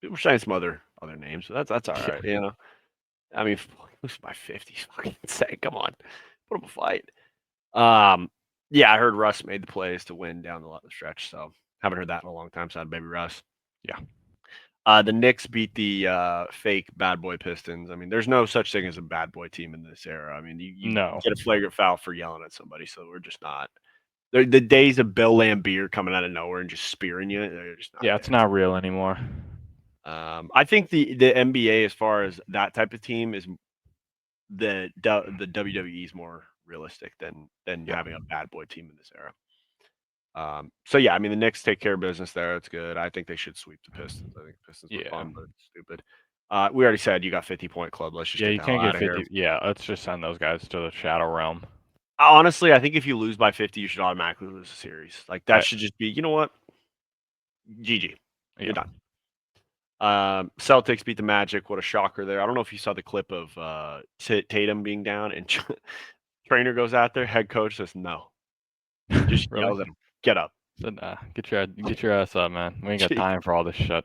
people are saying some other names, so that's all Yeah. right. I mean, lose by 50. Fucking insane. Come on, put up a fight. Yeah, I heard Russ made the plays to win down the stretch, so haven't heard that in a long time. So baby Russ. Yeah. The Knicks beat the fake bad boy Pistons. I mean, there's no such thing as a bad boy team in this era. I mean, you No. get a flagrant foul for yelling at somebody, so we're just not. The days of Bill Lambier coming out of nowhere and just spearing you, they're just not Yeah, there. it's not real anymore. I think the NBA, as far as that type of team, is the WWE is more realistic than Yeah. having a bad boy team in this era. So yeah, I mean the Knicks take care of business there. It's good. I think they should sweep the Pistons. I think the Pistons were Yeah. fun, but it's stupid. We already said you got 50-point club. Let's just Yeah, get you the hell can't get out of here. 50. Yeah, let's just send those guys to the shadow realm. Honestly, I think if you lose by 50, you should automatically lose the series. Like that should just be, you know what? GG. You're Yeah. done. Celtics beat the Magic. What a shocker there. I don't know if you saw the clip of Tatum being down and trainer goes out there. Head coach says no. Just Really? yells at him. Get up. Said, nah, get your ass up, man. We ain't got Gee. time for all this shit.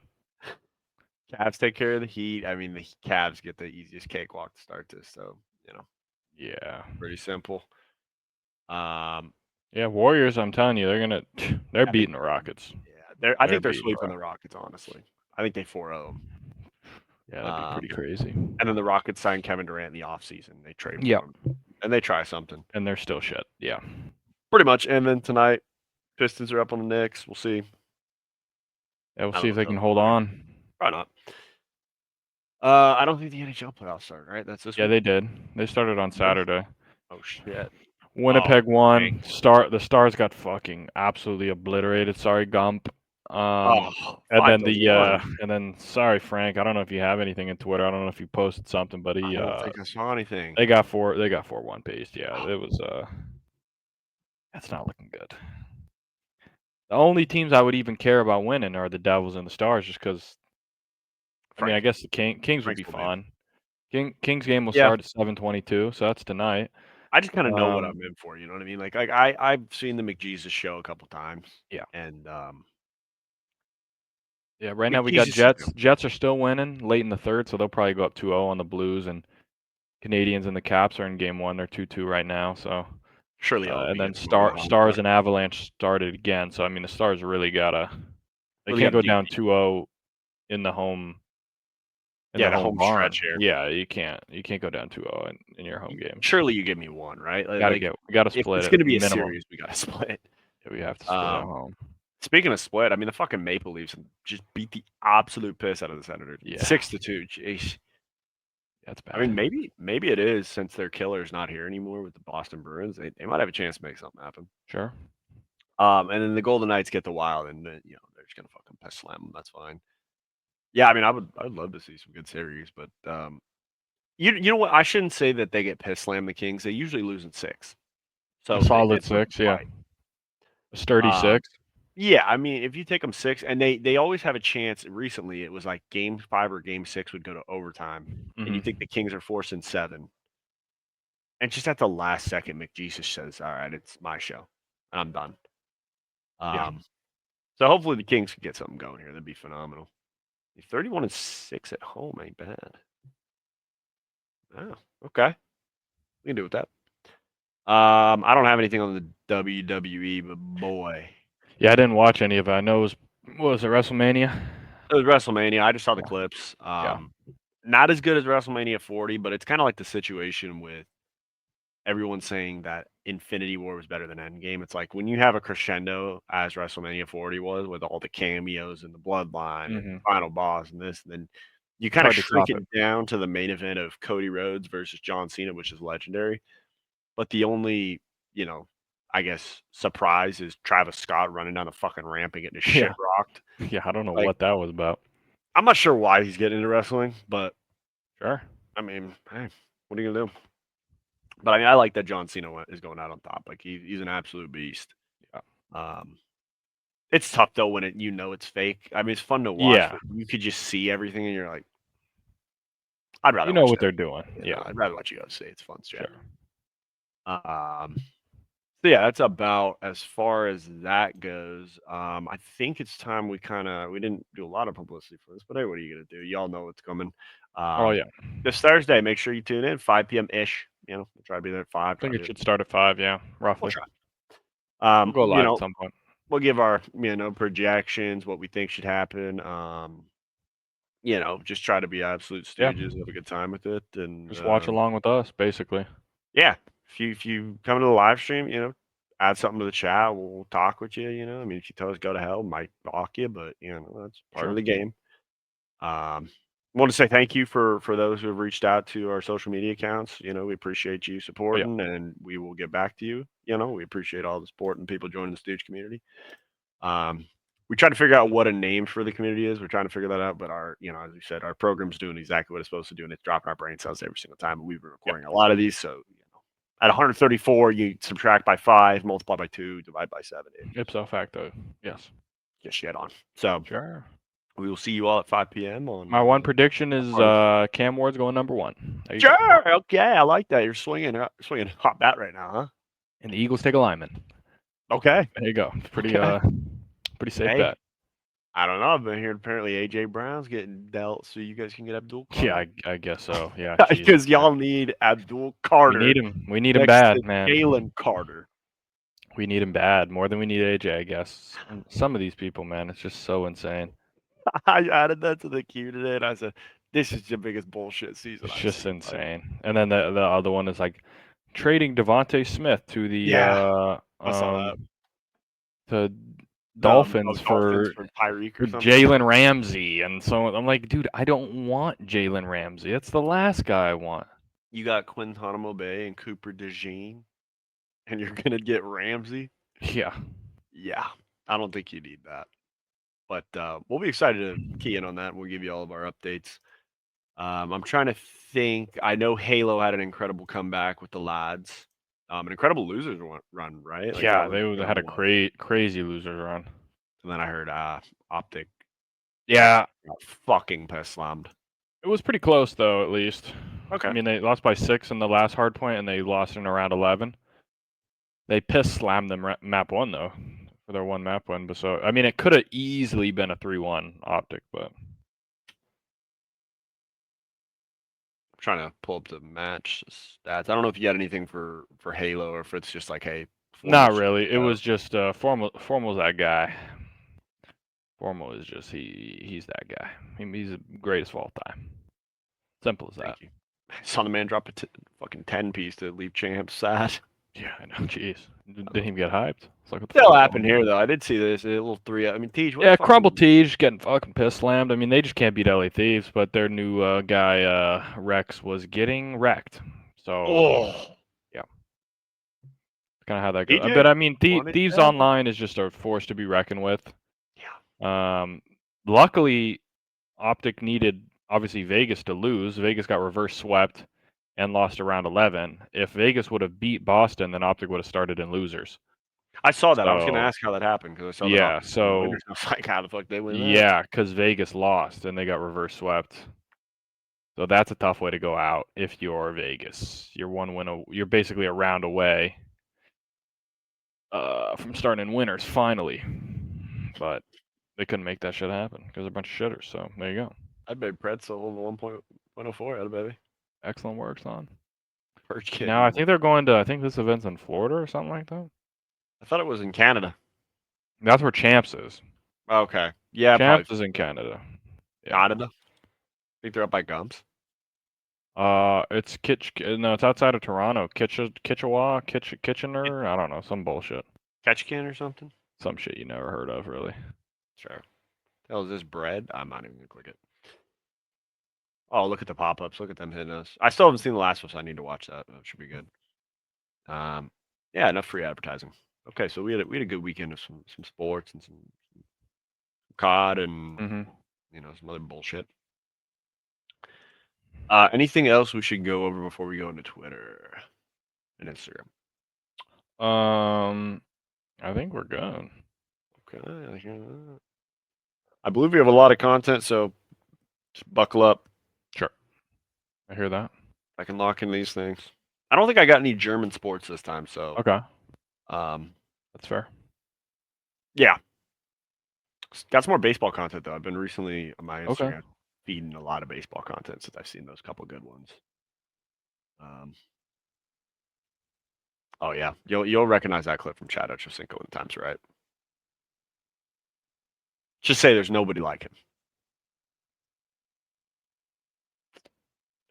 Cavs take care of the Heat. I mean, the Cavs get the easiest cakewalk to start this, so Yeah. pretty simple. Yeah, Warriors, I'm telling you, they're beating the Rockets. Yeah, I think they're beating the sweeping the Rockets. Honestly, I think they 4-0 them. Yeah, that'd be pretty crazy. And then the Rockets sign Kevin Durant in the offseason. They trade for Yep. him, and they try something. And they're still shit. Yeah. Pretty much. And then tonight, Pistons are up on the Knicks. We'll see. Yeah, we'll I see don't if know they if can they'll hold win. on. Probably not. I don't think the NHL playoffs start, right? That's this Yeah, week? they did. They started on Saturday. Oh shit. Winnipeg won. dang. The Stars got fucking absolutely obliterated. Sorry, Gump. And then 5-1. and then sorry, Frank. I don't know if you have anything in Twitter. I don't know if you posted something, but I don't think I saw anything. they got 4-1 paced. Yeah, it was that's not looking good. The only teams I would even care about winning are the Devils and the Stars, just because. I mean, I guess the Kings would be fun. Kings game will start at 7:22, so that's tonight. I just kind of know what I'm in for. You know what I mean? Like I've seen the McJesus show a couple times. Yeah. And Yeah, right now we got McJesus should do. Jets. Jets are still winning late in the third, so they'll probably go up 2-0 on the Blues, and Canadians and the Caps are in game 1. They're 2-2 right now, so Surely I'll and be then getting some more home Stars puck. and Avalanche started again, so I mean the Stars really gotta they Really can't got to go dig down deep. 2-0 in Yeah, their the home home stretch barn. here. Yeah, you can't go down 2-0 in your home games. Surely you give me one, right? We gotta If split it's it going to be a minimum. series, we got to split. Yeah, we have to split at Um, home. Speaking of split, I mean the fucking Maple Leafs just beat the absolute piss out of the Senators, Yeah, 6-2. Jeez. that's I mean, bad. maybe it is since their killer's not here anymore with the Boston Bruins. They might have a chance to make something happen. Sure. And then the Golden Knights get the Wild, and they're just gonna fucking piss slam them. That's fine. Yeah, I mean, I'd love to see some good series, but you know what? I shouldn't say that they get piss slam the Kings. They usually lose in 6, A so solid it's worth six, a yeah. fight. A sturdy Um, 6. yeah, I mean, if you take them 6, and they always have a chance. Recently, it was like Game 5 or Game 6 would go to overtime, and you think the Mhm. Kings are forcing 7, and just at the last second, McJesus says, "All right, it's my show, and I'm done." Yeah. Um, so hopefully the Kings can get something going here. That'd be phenomenal. 31-6 at home ain't bad. Oh, okay. We can do with that. I don't have anything on the WWE, but boy, Yeah, I didn't watch any of it. I know it was what was it, WrestleMania? it was WrestleMania. I just saw the Yeah. clips. Yeah. Not as good as WrestleMania 40, but it's kind of like the situation with everyone saying that Infinity War was better than Endgame. It's like when you have a crescendo as WrestleMania 40 was with all the cameos and the bloodline and Mhm. final boss and this, and then you It's kind of hard to shrink top it it. down to the main event of Cody Rhodes versus John Cena, which is legendary. But the only, you know, I guess surprise is Travis Scott running down the fucking ramp and getting his shit Yeah. rocked. Yeah, I don't know Like, what that was about. I'm not sure why he's getting into wrestling, but Sure. I mean, hey, what are you gonna do? But I mean, I like that John Cena is going out on top. Like he's an absolute beast. Yeah. Um, it's tough though when it's fake. I mean, it's fun to watch, Yeah. but you could just see everything, and you're like, I'd You rather know watch what that. they're doing. You know, Yeah. I'd rather watch you guys say it's fun Sure. strategy. So yeah, that's about as far as that goes. I think it's time we didn't do a lot of publicity for this, but hey, what are you gonna do? Y'all know what's coming. Oh, Um, yeah. this Thursday, make sure you tune in 5 p.m. ish. We'll try to be there at 5. I Try think to it be there. should start at 5, yeah, We'll roughly. try. We'll go live at some point. We'll give our projections, what we think should happen. Just try to be absolute Yeah. stooges, have a good time with it, and Just watch along with us, basically. yeah, if you come to the live stream, add something to the chat. We'll talk with you. I mean, if you tell us go to hell, might block you, but that's part of Sure. the game. Um, want to say thank you for those who have reached out to our social media accounts. We appreciate you Oh, yeah. supporting, and we will get back to you. We appreciate all the support and people joining the Stooge community. Um, we try to figure out what a name for the community is. We're trying to figure that out, but as we said, our program's doing exactly what it's supposed to do, and it's dropping our brain cells every single time. And we've been Yep. recording a lot of these, so at 134, you subtract by 5, multiply by 2, divide by 7. Ipso facto. Yes. Get shit on. So Sure. we will see you all at 5 p.m. on. My one prediction is Cam Ward's going number 1. There you go. Sure. Okay, I like that. You're swinging hot bat right now, huh? And the Eagles take a lineman. Okay. There you go. Pretty Okay. pretty safe Hey, bet. I don't know. I've been hearing apparently AJ Brown's getting dealt, so you guys can get Abdul Carter. Yeah, I guess so. Yeah, Because Jesus. y'all need Abdul We Carter need him. We need him next to bad, man. Jalen Carter. We need him bad, more than we need AJ, I guess. Some of these people, man, it's just so insane. I added that to the queue today, and I said, "This is the biggest bullshit season It's I've just seen." Like, insane. And then the other one is like trading Devontae Smith to the yeah, I saw that. to The Dolphins Dolphins for for Tyreek or something. Jalen Ramsey, and so I'm like, dude, I don't want Jalen Ramsey. That's the last guy I want. You got Guantanamo Bay and Cooper DeJean, and you're gonna get Ramsey. Yeah. Yeah, I don't think you need that. But we'll be excited to key in on that, and we'll give you all of our updates. I'm trying to think. I know Halo had an incredible comeback with the lads. An incredible losers run, right? Like that Yeah, was they kind had of a what. crazy losers run. And then I heard Optic Yeah, got fucking piss slammed. it was pretty close though, at least. I Okay. mean, they lost by 6 in the last hard point, and they lost in around 11. They piss slammed them map 1 though, for for their one map win. But so I mean, it could have easily been a 3-1 Optic, but I'm trying to pull up the match stats. I don't know if you got anything for Halo or if it's just like, hey, not really. It was just Formal's that guy. Formal is just he's that guy. He's the greatest of all time. Simple as that. Thank you. I saw the man drop a fucking 10-piece to leave champs sad. Yeah, I know. Jeez, didn't even get hyped. It's like what the Still fuck happened going on? here though. I did see this a little 3. I mean, Tej. What Yeah, the fuck Crumble Tej getting fucking piss slammed. I mean, they just can't beat LA Thieves, but their new guy Rex was getting wrecked. So Oh, yeah, kind of how that goes. TJ But I mean, won it Thieves down. Online is just a force to be reckoned with. Yeah. Luckily, Optic needed obviously Vegas to lose. Vegas got reverse swept and lost to round 11. If Vegas would have beat Boston, then Optic would have started in losers. I saw that. I was going to So ask how that happened because I saw that yeah, Optic were the so winners. I was like, how the fuck they win that? yeah, because Vegas lost and they got reverse swept. So that's a tough way to go out if you're Vegas. You're one win. You're basically a round away from starting in winners finally, but they couldn't make that shit happen because they're a bunch of shitters. So there you go. I'd made pretzel on the 1.104 out of baby. Excellent work, son. Purge kit. Now I think they're going to. I think this event's in Florida or something like that. I thought it was in Canada. That's where Champs is. Okay. Yeah, Champs probably. is in Canada. Yeah. Canada. I think they're up by Gums. It's No, it's outside of Toronto. Kitchener. I don't know, some bullshit. Ketchikan or something? Some shit you never heard of, really. Sure. Hell, is this bread? I'm not even going to click it. Oh, look at the pop-ups. Look at them hitting us. I still haven't seen the last one, so I need to watch that. That should be good. Yeah, enough free advertising. Okay, so we had a good weekend of some sports and some COD and some other bullshit. Anything else we should go over before we go into Twitter and Instagram? I think we're good. Okay. I believe we have a lot of content, so just buckle up. Sure. I hear that. I can lock in these things. I don't think I got any German sports this time, so okay. That's fair. Yeah. Got some more baseball content though. I've been recently on my Instagram Okay. feeding a lot of baseball content since I've seen those couple good ones. Oh yeah, you'll recognize that clip from Chad Ochocinco when the time's right. Just say there's nobody like him.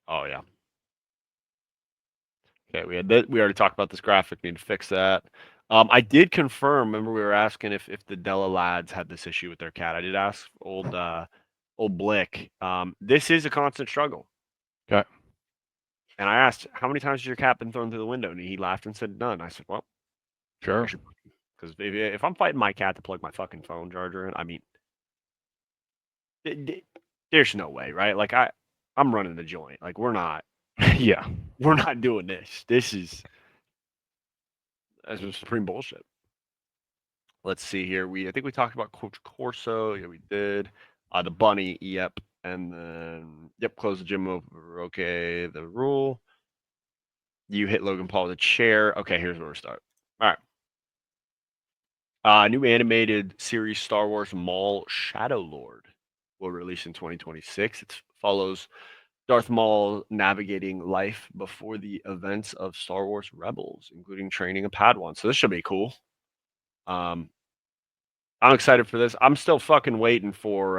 Oh yeah. Okay, we already talked about this graphic. Need to fix that. I did confirm. Remember, we were asking if the Della lads had this issue with their cat. I did ask old Blick. This is a constant struggle. Okay. And I asked, how many times has your cat been thrown through the window? And he laughed and said none. I said, well, sure. Because if I'm fighting my cat to plug my fucking phone charger in, I mean, there's no way, right? Like I'm running the joint. Like we're not. Yeah. We're not doing this. That's just supreme bullshit. Let's see here. I think we talked about Coach Corso. Yeah, we did. The bunny. Yep. And then close the gym over. Okay. The rule. You hit Logan Paul with a chair. Okay, here's where we start. All right. New animated series Star Wars Maul Shadow Lord will release in 2026. It follows Darth Maul navigating life before the events of Star Wars Rebels, including training a Padawan. So this should be cool. I'm excited for this. I'm still fucking waiting for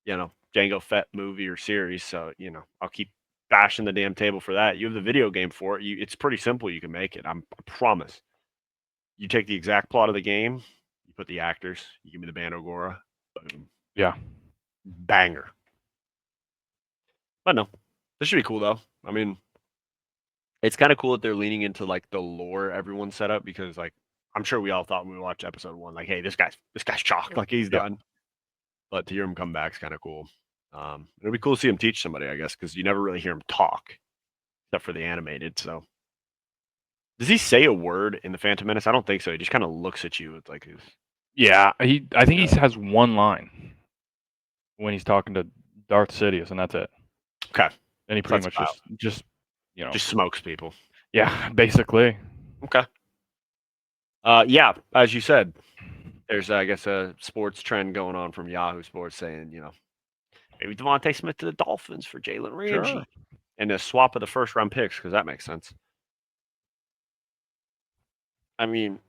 Jango Fett movie or series. So I'll keep bashing the damn table for that. You have the video game for it. It's pretty simple. You can make it. I promise. You take the exact plot of the game. You put the actors. You give me the Band Ogora. Boom. Yeah. Banger. But no, this should be cool though. I mean, it's kind of cool that they're leaning into like the lore everyone set up because like I'm sure we all thought when we watched episode 1, like, hey, this guy's chalk, like he's done. But to hear him come back is kind of cool. It'll be cool to see him teach somebody, I guess, because you never really hear him talk except for the animated. So, does he say a word in the Phantom Menace? I don't think so. He just kind of looks at you with like his. Yeah, I think he has one line when he's talking to Darth Sidious, and that's it. Okay. And he pretty much just smokes people. Yeah, basically. Okay. Yeah, as you said, There's, I guess, a sports trend going on from Yahoo Sports saying, maybe Devontae Smith to the Dolphins for Jalen Ramsey. Sure. And a swap of the first round picks, because that makes sense. I mean,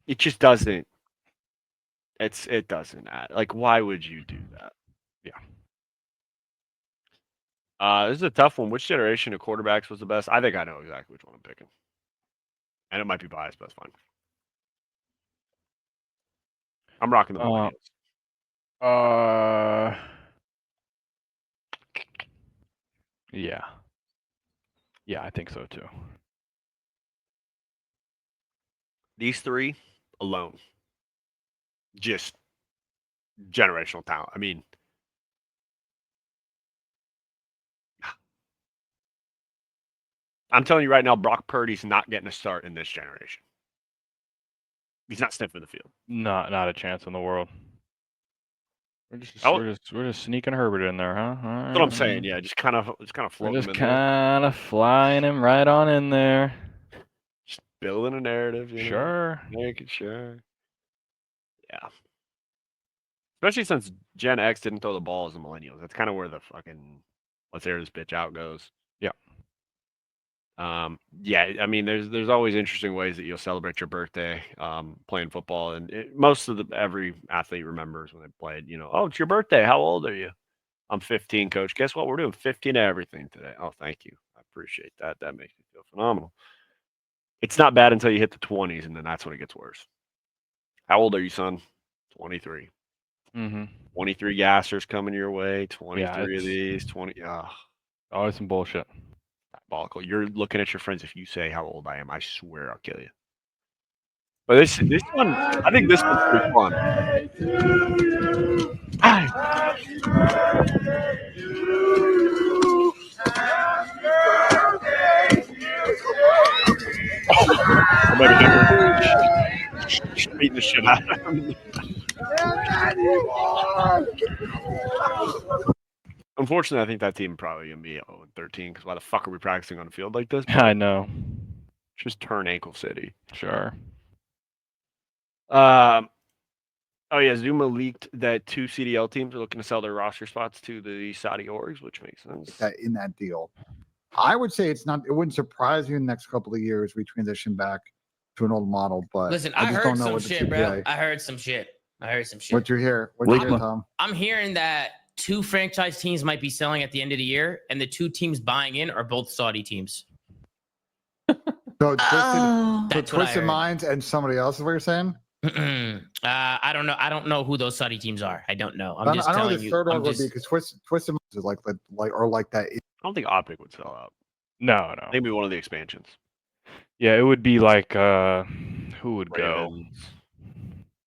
it just doesn't. It doesn't add. Like, why would you do that? Yeah. This is a tough one. Which generation of quarterbacks was the best? I think I know exactly which one I'm picking. And it might be biased, but it's fine. I'm rocking the millennials. Yeah. Yeah, I think so too. These three alone, just generational talent. I mean, I'm telling you right now, Brock Purdy's not getting a start in this generation. He's not sniffing the field. Not a chance in the world. Oh, We're just sneaking Herbert in there, huh? that's what I'm saying. Yeah, just kind of We're floating just him in there, kind of flying him right on in there. just building a narrative. Sure. Making sure. Yeah. Especially since Gen X didn't throw the ball as the millennials. That's kind of where the fucking let's air this bitch out goes. Yeah. Yeah, I mean, there's always interesting ways that you'll celebrate your birthday playing football, and most of every athlete remembers when they played. Oh, it's your birthday. How old are you? I'm 15, coach. Guess what? We're doing 15 of everything today. Oh, thank you. I appreciate that. That makes me feel phenomenal. It's not bad until you hit the 20s, and then that's when it gets worse. How old are you, son? 23. Mm-hmm. 23 gassers coming your way. 23 Yeah, of these. 20. Always some bullshit. Diabolical. You're looking at your friends. If you say how old I am, I swear I'll kill you. But this one, I think this one's pretty fun. Somebody beating the shit out of him. Unfortunately, I think that team probably gonna be 0-13 because why the fuck are we practicing on a field like this? I know. Just turn ankle city. Sure. Oh yeah, Zuma leaked that 2 CDL teams are looking to sell their roster spots to the Saudi orgs, which makes sense. In that deal, I would say it's not. It wouldn't surprise me in the next couple of years we transition back to an old model. But listen, I just heard don't know some what shit, bro. I heard some shit. What you hear? What you hear, Tom? I'm hearing that 2 franchise teams might be selling at the end of the year, and the 2 teams buying in are both Saudi teams. So Twisted Minds and somebody else is what you're saying? I don't know. I don't know who those Saudi teams are. I don't know. I'm just I don't know telling who the you. third one would be because Twisted Minds is like that. I don't think Optic would sell out. No. Maybe one of the expansions. Yeah, it would be like who would Ravens. go?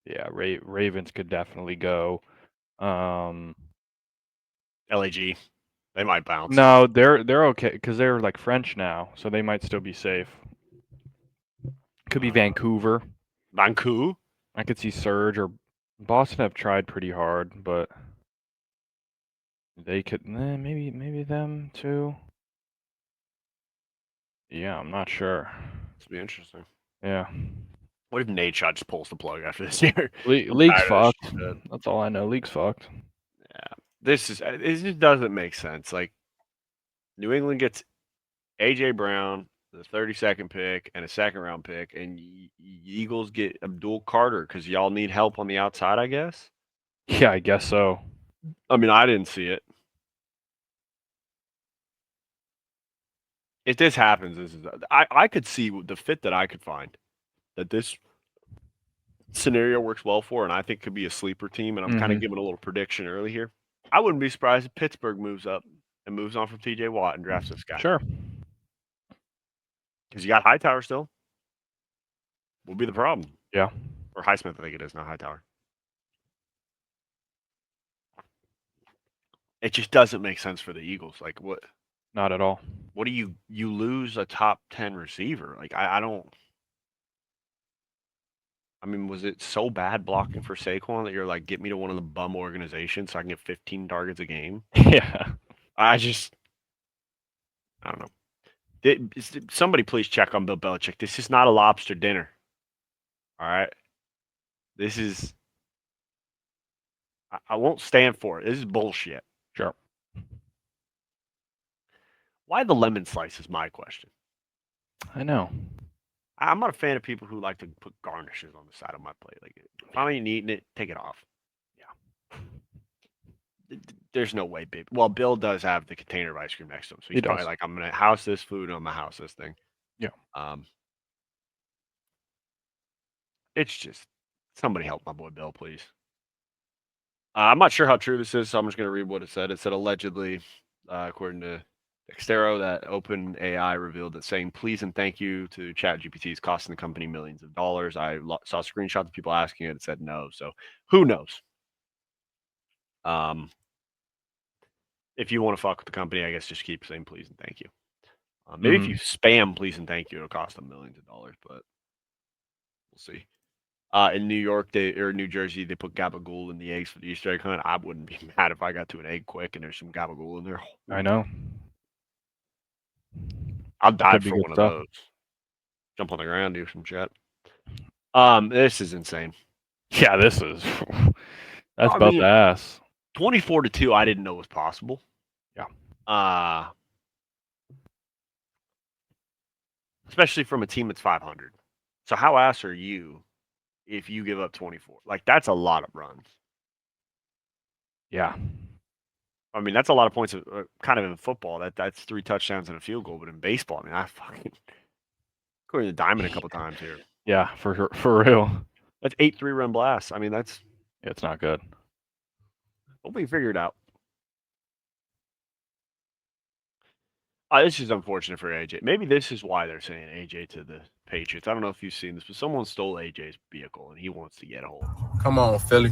Yeah, Ravens could definitely go. LAG. They might bounce. No, they're okay because they're like French now, so they might still be safe. Could be Vancouver. Vancouver. I could see Surge or Boston have tried pretty hard, but they could maybe them too. Yeah, I'm not sure. This would be interesting. Yeah. What if Nate Shot just pulls the plug after this year? League's fucked. That's all I know. League's fucked. Yeah. It just doesn't make sense. Like, New England gets AJ Brown, the 32nd pick, and a second round pick, and Eagles get Abdul Carter because y'all need help on the outside, I guess. Yeah, I guess so. I mean, I didn't see it. If this happens, I could see the fit that I could find that this scenario works well for, and I think could be a sleeper team. And I'm kind of giving a little prediction early here. I wouldn't be surprised if Pittsburgh moves up and moves on from TJ Watt and drafts this guy. Sure. Because you got Hightower still. Will be the problem. Yeah. Or Highsmith, I think it is, not Hightower. It just doesn't make sense for the Eagles. Like, what? Not at all. What do you lose a top 10 receiver? Like, I don't. I mean, was it so bad blocking for Saquon that you're like, get me to one of the bum organizations so I can get 15 targets a game? Yeah. I don't know. Somebody please check on Bill Belichick. This is not a lobster dinner. All right. This is I won't stand for it. This is bullshit. Sure. Why the lemon slice is my question. I know. I'm not a fan of people who like to put garnishes on the side of my plate. Like, if I'm eating it, take it off. There's no way, babe. Well, Bill does have the container of ice cream next to him, so he's He probably does. like, "I'm gonna house this food. I'm gonna house this thing." Yeah. It's just somebody help my boy Bill, please. I'm not sure how true this is, so I'm just gonna read what it said. It said allegedly, according to Dextero, that OpenAI revealed that saying please and thank you to ChatGPT is costing the company millions of dollars. I saw screenshots of people asking it. It said no, so who knows? If you want to fuck with the company, I guess just keep saying please and thank you. Maybe if you spam please and thank you, it'll cost them millions of dollars, but we'll see. In New York, or New Jersey, they put gabagool in the eggs for the Easter egg hunt. I wouldn't be mad if I got to an egg quick and there's some gabagool in there. I know. I'll die Could be for good one stuff. of those. Jump on the ground, do some shit. This is insane. Yeah, this is. That's I about mean, the ass. 24-2, I didn't know was possible. Yeah. Especially from a team that's 500. So how ass are you if you give up 24? Like, that's a lot of runs. Yeah. I mean, that's a lot of points. Kind of in football, that's 3 touchdowns and a field goal. But in baseball, I mean, I fucking according to Diamond a couple times here. Yeah, for real. That's 8 3-run blasts. I mean, that's It's not good. hopefully you figure it out. This is unfortunate for AJ. Maybe this is why they're saying AJ to the Patriots. I don't know if you've seen this, but someone stole AJ's vehicle and he wants to get a hold. Come on, Philly.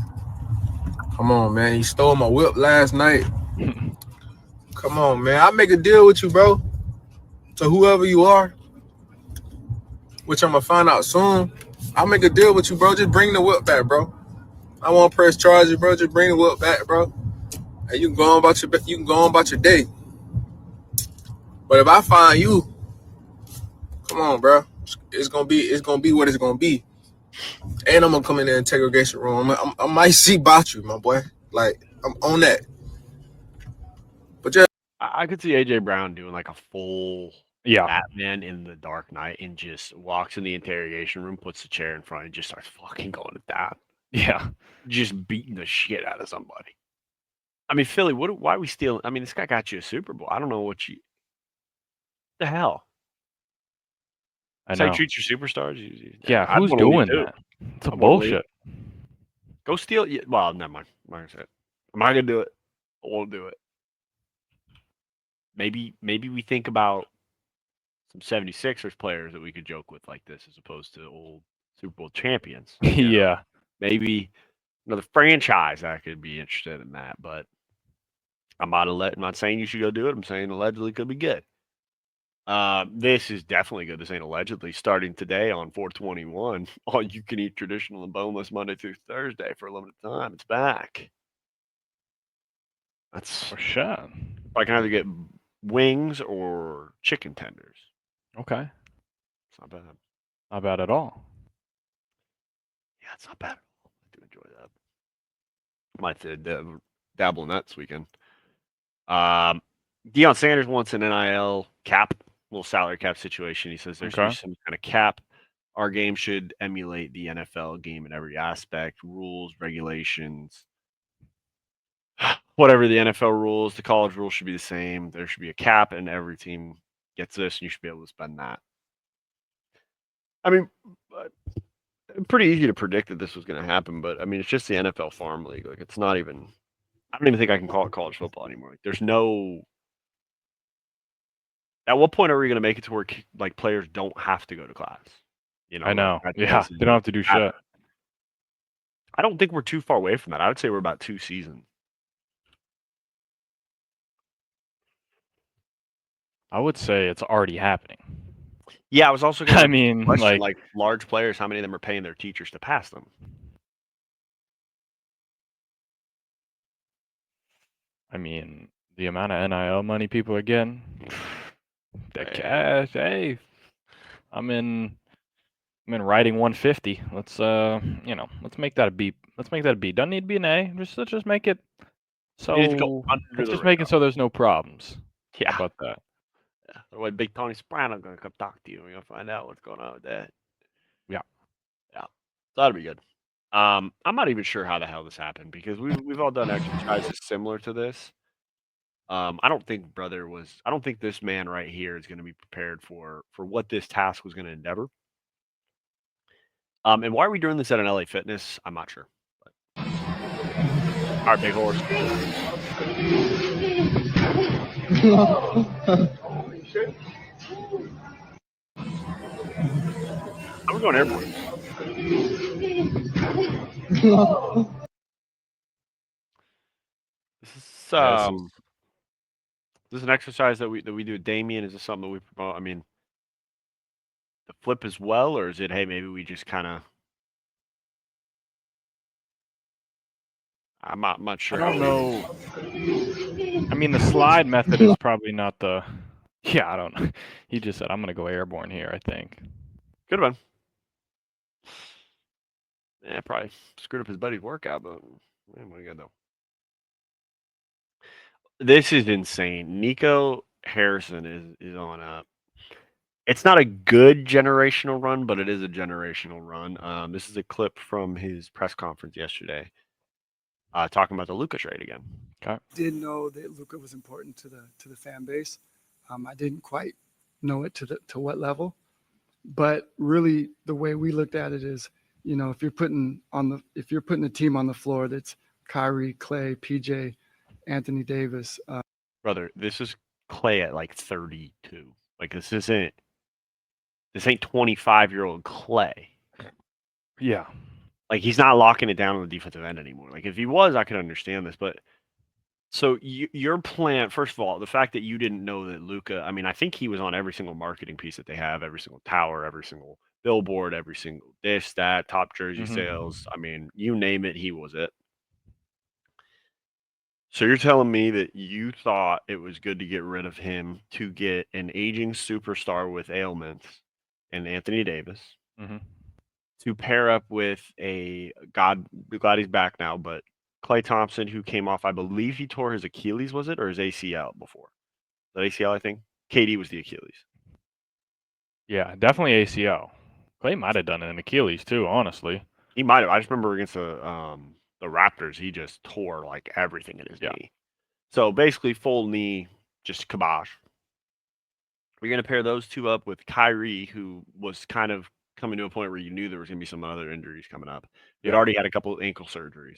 Come on, man. He stole my whip last night. Come on, man. I'll make a deal with you, bro. To whoever you are, which I'm going to find out soon. I'll make a deal with you, bro. Just bring the whip back, bro. I won't press charges, bro. Just bring the whip back, bro. And you can go on about your day. But if I find you, come on, bro. It's gonna be what it's gonna be. And I'm gonna come in the interrogation room. I might see about you, my boy. Like, I'm on that. But just I could see AJ Brown doing like a full Yeah. Batman in the Dark Knight and just walks in the interrogation room, puts the chair in front, and just starts fucking going to that. Yeah. Just beating the shit out of somebody. I mean, Philly, why are we stealing? I mean, this guy got you a Super Bowl. I don't know what the hell. I That's how you know. treat your superstars. Yeah, I'd who's wanna leave doing too. that? It's a I'd wanna leave. bullshit. Go steal. Well, never mind. I'm not gonna say it. I'm not gonna do it. I won't do it. Maybe we think about some 76ers players that we could joke with like this, as opposed to old Super Bowl champions. you know? Yeah. Maybe another franchise I could be interested in that, but I'm not saying you should go do it. I'm saying allegedly could be good. This is definitely good. This ain't allegedly. Starting today on 4/21, all you can eat traditional and boneless Monday through Thursday for a limited time. It's back. That's Oh, shit. I can either get wings or chicken tenders. Okay. It's not bad. Not bad at all. Yeah, it's not bad at all. I do enjoy that. Might dabble in that this weekend. Deion Sanders wants an NIL cap, little salary cap situation. He says there should be some kind of cap. Our game should emulate the NFL game in every aspect, rules, regulations. Whatever the NFL rules, the college rules should be the same. There should be a cap, and every team gets this, and you should be able to spend that. I mean, pretty easy to predict that this was going to happen, but I mean, it's just the NFL Farm League. Like, it's not even. I don't even think I can call it college football anymore. Like, there's no. At what point are we going to make it to where like players don't have to go to class? You know, I know. Like, Yeah. They don't have to do shit. I don't think we're too far away from that. I would say we're about 2 seasons. I would say it's already happening. Yeah, I was also going I to mean, question, like large players, how many of them are paying their teachers to pass them? I mean, the amount of NIL money people are getting, the Hey. cash. Hey, I'm in writing 150. Let's let's make that a beep. Let's make that a B. Doesn't need to be an A. Let's just make it so. needs to go under Let's the just make it so there's no problems. Yeah. How about that? Yeah. Otherwise, Big Tony Soprano gonna come talk to you. We're gonna find out what's going on with that. Yeah. Yeah. That'll be good. I'm not even sure how the hell this happened because we've all done exercises similar to this. I don't think this man right here is going to be prepared for what this task was going to endeavor. And why are we doing this at an LA Fitness? I'm not sure. But... All right, big horse. I'm going airborne. This is this is an exercise that we do with Damien. Is this something that we promote? I mean, the flip as well, or is it, hey, maybe we just kind of... I'm not sure. I don't know. I mean, the slide method is probably not the. Yeah, I don't know. He just said, I'm going to go airborne here, I think. Could have been. Yeah, probably screwed up his buddy's workout, but man, what do you got though? This is insane. Nico Harrison is on a... It's not a good generational run, but it is a generational run. This is a clip from his press conference yesterday, talking about the Luka trade again. Okay. Did know that Luka was important to the fan base. I didn't quite know it to what level, but really the way we looked at it is, you know, if you're putting a team on the floor that's Kyrie, Clay, PJ, Anthony Davis. Brother, this is Clay at like 32. Like this ain't 25-year-old Clay. Yeah. Like he's not locking it down on the defensive end anymore. Like if he was, I could understand this, but so your plan, first of all, the fact that you didn't know that Luka, I mean, I think he was on every single marketing piece that they have, every single tower, every single billboard, every single this, that, top jersey sales. I mean, you name it, he was it. So you're telling me that you thought it was good to get rid of him to get an aging superstar with ailments and Anthony Davis to pair up with glad he's back now, but Klay Thompson, who came off, I believe he tore his Achilles, was it, or his ACL before? The ACL, I think. KD was the Achilles. Yeah, definitely ACL. Clay might have done an Achilles too, honestly. He might have. I just remember against the Raptors, he just tore like everything in his knee. So basically, full knee, just kibosh. We're going to pair those two up with Kyrie, who was kind of coming to a point where you knew there was going to be some other injuries coming up. He'd already had a couple of ankle surgeries.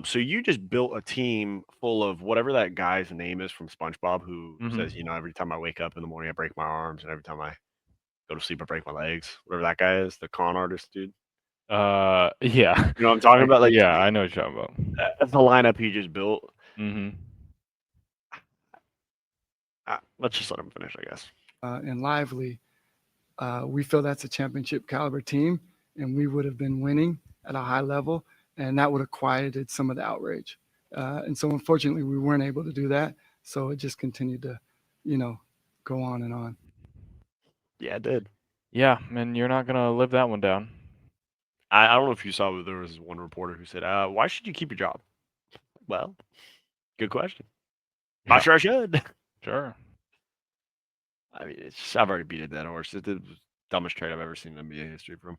So you just built a team full of whatever that guy's name is from SpongeBob, who says, you know, every time I wake up in the morning, I break my arms, and every time I go to sleep, I break my legs. Whatever that guy is, the con artist dude. Yeah. You know what I'm talking about? Like, yeah, I know what you're talking about. That's the lineup he just built. Let's just let him finish, I guess. And Lively, we feel that's a championship caliber team, and we would have been winning at a high level, and that would have quieted some of the outrage. And so unfortunately, we weren't able to do that. So it just continued to, you know, go on and on. Yeah, it did. Yeah, and you're not going to live that one down. I don't know if you saw, but there was one reporter who said, why should you keep your job? Well, good question. Not sure I should. Sure. I mean, I've already beat a dead horse. It's the dumbest trade I've ever seen in NBA history from.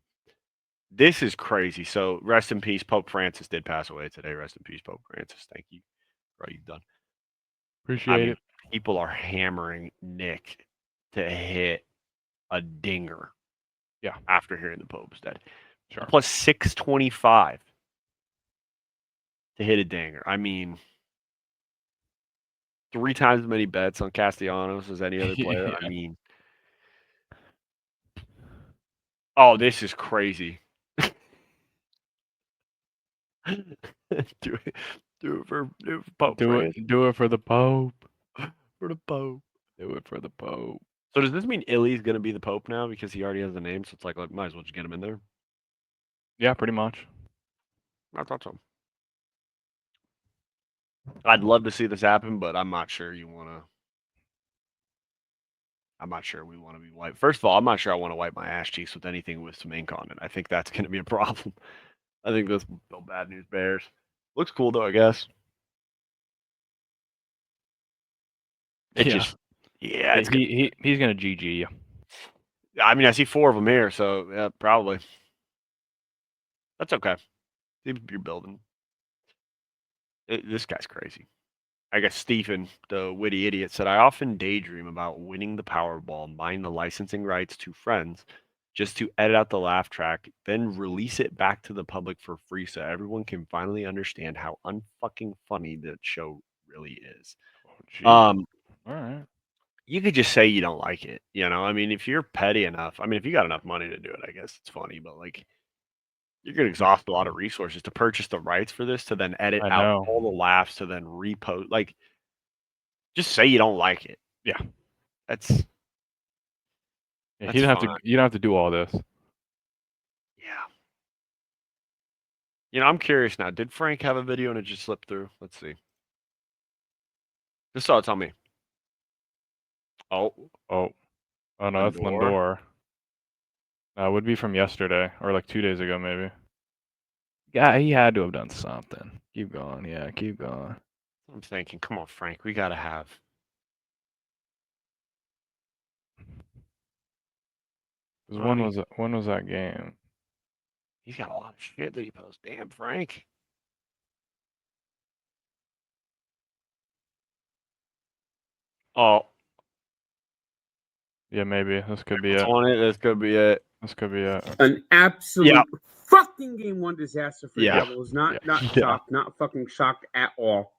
This is crazy. So rest in peace. Pope Francis did pass away today. Rest in peace, Pope Francis. Thank you for all you've done. Appreciate it. People are hammering Nick to hit a dinger. Yeah. After hearing the Pope's dead. Sure. Plus 625 to hit a dinger. I mean, 3 times as many bets on Castellanos as any other player. I mean, oh, this is crazy. do it for Pope. Do it for the Pope. For the Pope. Do it for the Pope. So does this mean Illy's going to be the Pope now because he already has the name? So it's like, might as well just get him in there. Yeah, pretty much. I thought so. I'd love to see this happen, but I'm not sure you want to. I'm not sure we want to be wiped. First of all, I'm not sure I want to wipe my ass cheeks with anything with some ink on it. I think that's going to be a problem. I think this will build bad news bears. Looks cool though, I guess. It Yeah. just, yeah, it's. He's gonna GG you. I mean, I see 4 of them here, so yeah, probably. That's okay. You're building. This guy's crazy. I guess Stephen, the witty idiot, said, I often daydream about winning the Powerball and buying the licensing rights to Friends just to edit out the laugh track, then release it back to the public for free so everyone can finally understand how unfucking funny the show really is. Oh, geez. All right. You could just say you don't like it, you know? I mean, if you're petty enough, I mean, if you got enough money to do it, I guess it's funny, but like, you're gonna exhaust a lot of resources to purchase the rights for this to then edit I out know. all the laughs to then repost. Like, just say you don't like it. Yeah. That's Yeah, That's you don't have to. fine. You don't have to do all this. yeah. You know, I'm curious now. Did Frank have a video and it just slipped through? Let's see. Just saw it. Tell me. Oh, Oh no, that's Lindor. Lindor. That would be from yesterday or like 2 days ago, maybe. Yeah, he had to have done something. Keep going. Yeah, keep going. I'm thinking, come on, Frank. We gotta have. When was that game? He's got a lot of shit that he posts. Damn, Frank. Oh, Yeah, maybe this could be it. on it. This could be it. This could be it. An absolute fucking game one disaster for Yeah. the Devils. Not Yeah. shocked, not fucking shocked at all.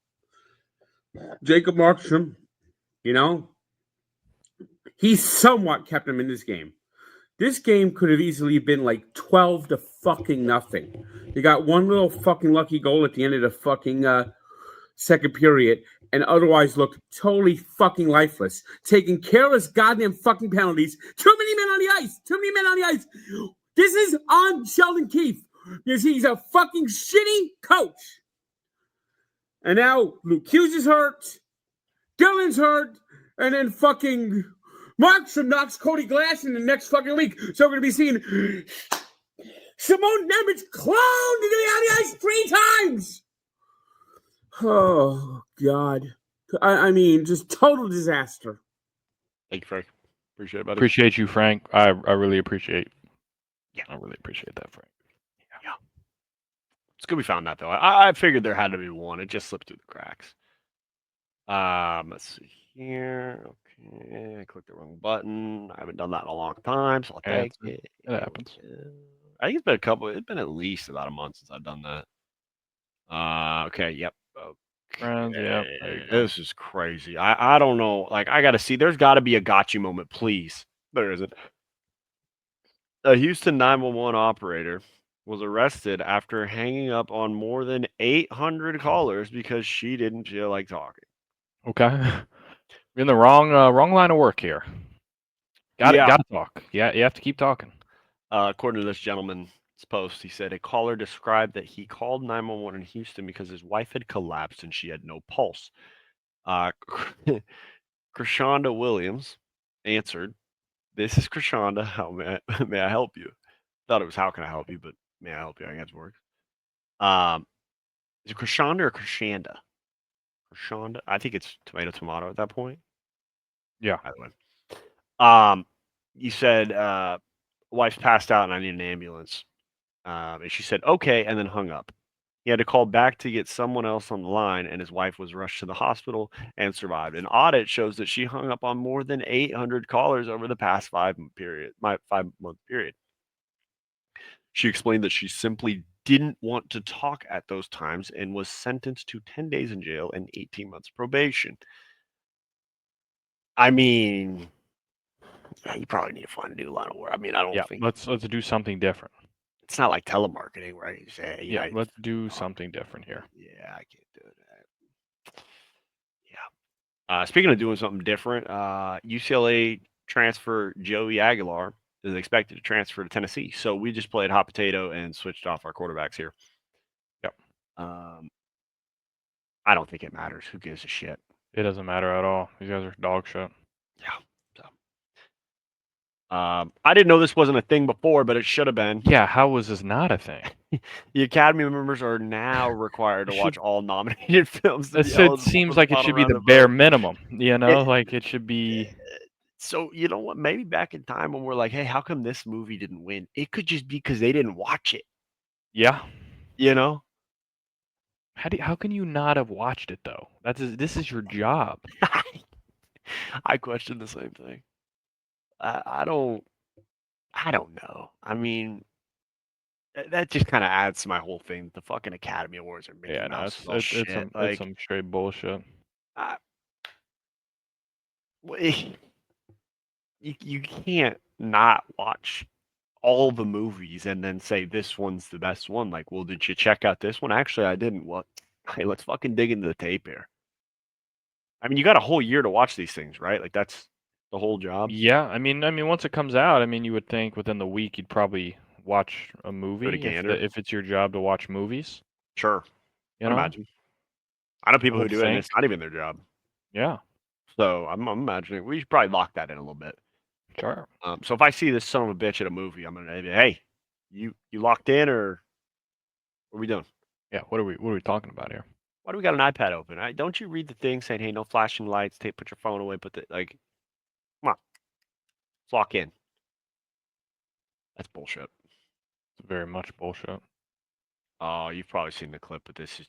Jacob Markstrom, you know, he somewhat kept him in this game. This game could have easily been like 12 to fucking nothing. They got one little fucking lucky goal at the end of the fucking second period and otherwise looked totally fucking lifeless. Taking careless goddamn fucking penalties. Too many men on the ice. Too many men on the ice. This is on Sheldon Keefe because he's a fucking shitty coach. And now Luke Hughes is hurt. Dylan's hurt. And then fucking Markstrom knocks Cody Glass in the next fucking week. So we're going to be seeing Simone Nemec cloned to get on the ice 3 times. Oh, God. I mean, just total disaster. Thank you, Frank. Appreciate it, buddy. Appreciate you, Frank. I really appreciate. Yeah, I really appreciate that, Frank. Yeah. It's good we found that though. I figured there had to be one. It just slipped through the cracks. Let's see here. Okay, I clicked the wrong button. I haven't done that in a long time, so I'll take it. It happens. I think it's been a couple. It's been at least about a month since I've done that. Okay. Yep. Friends, yeah. There you go. This is crazy. I don't know. Like, I gotta see. There's got to be a gotcha moment, please. There isn't. A Houston 911 operator was arrested after hanging up on more than 800 callers because she didn't feel like talking. Okay. You're in the wrong line of work here. Gotta talk. Yeah, you have to keep talking. According to this gentleman's post, he said a caller described that he called 911 in Houston because his wife had collapsed and she had no pulse. Krishanda Williams answered, "This is Krishanda. How may I help you?" Thought it was how can I help you, but may I help you? I guess it works. Is it Krishanda or Krishanda? Krishanda. I think it's tomato at that point. Yeah. By the way. You said wife's passed out and I need an ambulance. And she said, okay, and then hung up. He had to call back to get someone else on the line, and his wife was rushed to the hospital and survived. An audit shows that she hung up on more than 800 callers over the past 5-month period. She explained that she simply didn't want to talk at those times and was sentenced to 10 days in jail and 18 months probation. I mean, yeah, you probably need to find a new line of work. I mean, I don't think let's do something different. it's not like telemarketing, right? You say, Yeah, let's do something different here. Yeah, I can't do that. Yeah. Speaking of doing something different, UCLA transfer Joey Aguilar is expected to transfer to Tennessee. So we just played hot potato and switched off our quarterbacks here. Yep. I don't think it matters. Who gives a shit? It doesn't matter at all. These guys are dog shit. Yeah. I didn't know this wasn't a thing before, but it should have been. Yeah, how was this not a thing? The Academy members are now required to It watch should- all nominated films to It be should, eligible for seems the like it final should be round the of bare voting. minimum. You know, It- like it should be. So you know what? Maybe back in time when we're like, hey, how come this movie didn't win? It could just be because they didn't watch it. Yeah. You know? How can you not have watched it though? This is your job. I question the same thing. I don't know. I mean, that just kind of adds to my whole thing. The fucking Academy Awards are Mickey Yeah, no, Mouse it's and all it's shit. some Like, it's some straight bullshit. I- you can't not watch all the movies and then say this one's the best one. Like, well, did you check out this one? Actually, I didn't. What? Hey, let's fucking dig into the tape here. I mean, you got a whole year to watch these things, right? Like, that's the whole job. Yeah, I mean, once it comes out, I mean, you would think within the week you'd probably watch a movie gander. if it's your job to watch movies. Sure. You I know, imagine. I know people who would do it, and think. it's not even their job. Yeah, So I'm imagining we should probably lock that in a little bit. sure. So if I see this son of a bitch at a movie, I'm gonna be, hey, you locked in or what are we doing? Yeah, what are we talking about here? Why do we got an iPad open? Don't you read the thing saying, hey, no flashing lights, put your phone away, come on, let's lock in. That's bullshit. It's very much bullshit. Oh, you've probably seen the clip, but this is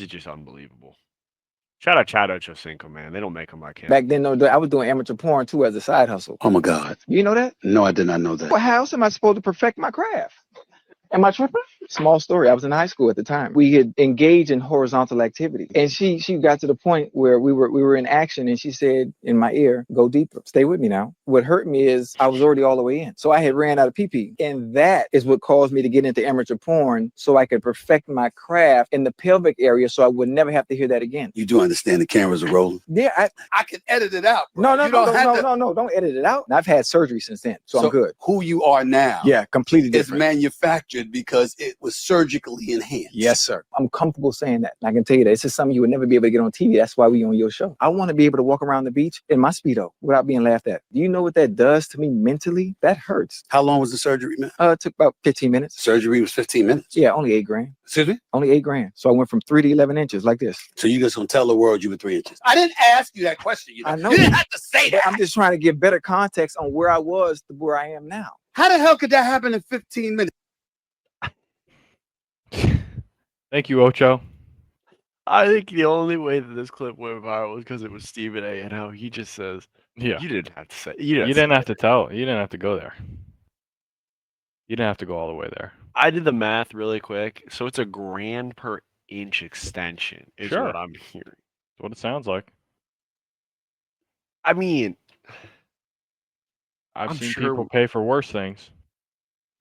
just unbelievable. Shout out Chad Ochocinco, man. They don't make them like him. Back then, no, I was doing amateur porn too as a side hustle. Oh my God. You know that? No, I did not know that. Well, how else am I supposed to perfect my craft? Am I tripping? Small story. I was in high school at the time. We had engaged in horizontal activity, and she got to the point where we were in action, and she said in my ear, "Go deeper. Stay with me now." What hurt me is I was already all the way in, so I had ran out of pee, and that is what caused me to get into amateur porn, so I could perfect my craft in the pelvic area, so I would never have to hear that again. You do understand the cameras are rolling. Yeah, I can edit it out. Bro. no, You don't have to- don't edit it out. I've had surgery since then, so I'm good. Who you are now Yeah, completely is different. manufactured because it was surgically enhanced. Yes, sir. I'm comfortable saying that. And I can tell you that. It's just something you would never be able to get on TV. That's why we on your show. I want to be able to walk around the beach in my Speedo without being laughed at. Do you know what that does to me mentally? That hurts. How long was the surgery, man? It took about 15 minutes. Surgery was 15 minutes. Yeah, only $8,000. Excuse me? Only $8,000. So I went from 3 to 11 inches like this. So you just gonna tell the world you were 3 inches? I didn't ask you that question. I know. You didn't have to say But that. I'm just trying to give better context on where I was to where I am now. How the hell could that happen in 15 minutes? Thank you, Ocho. I think the only way that this clip went viral was because it was Stephen A. and how he just says, Yeah, you didn't have to say. you didn't have to tell. You didn't have to go there. You didn't have to go all the way there. I did the math really quick. So it's $1,000 per inch extension is Sure. what I'm hearing. That's what it sounds like. I mean, I've I'm seen sure- people pay for worse things.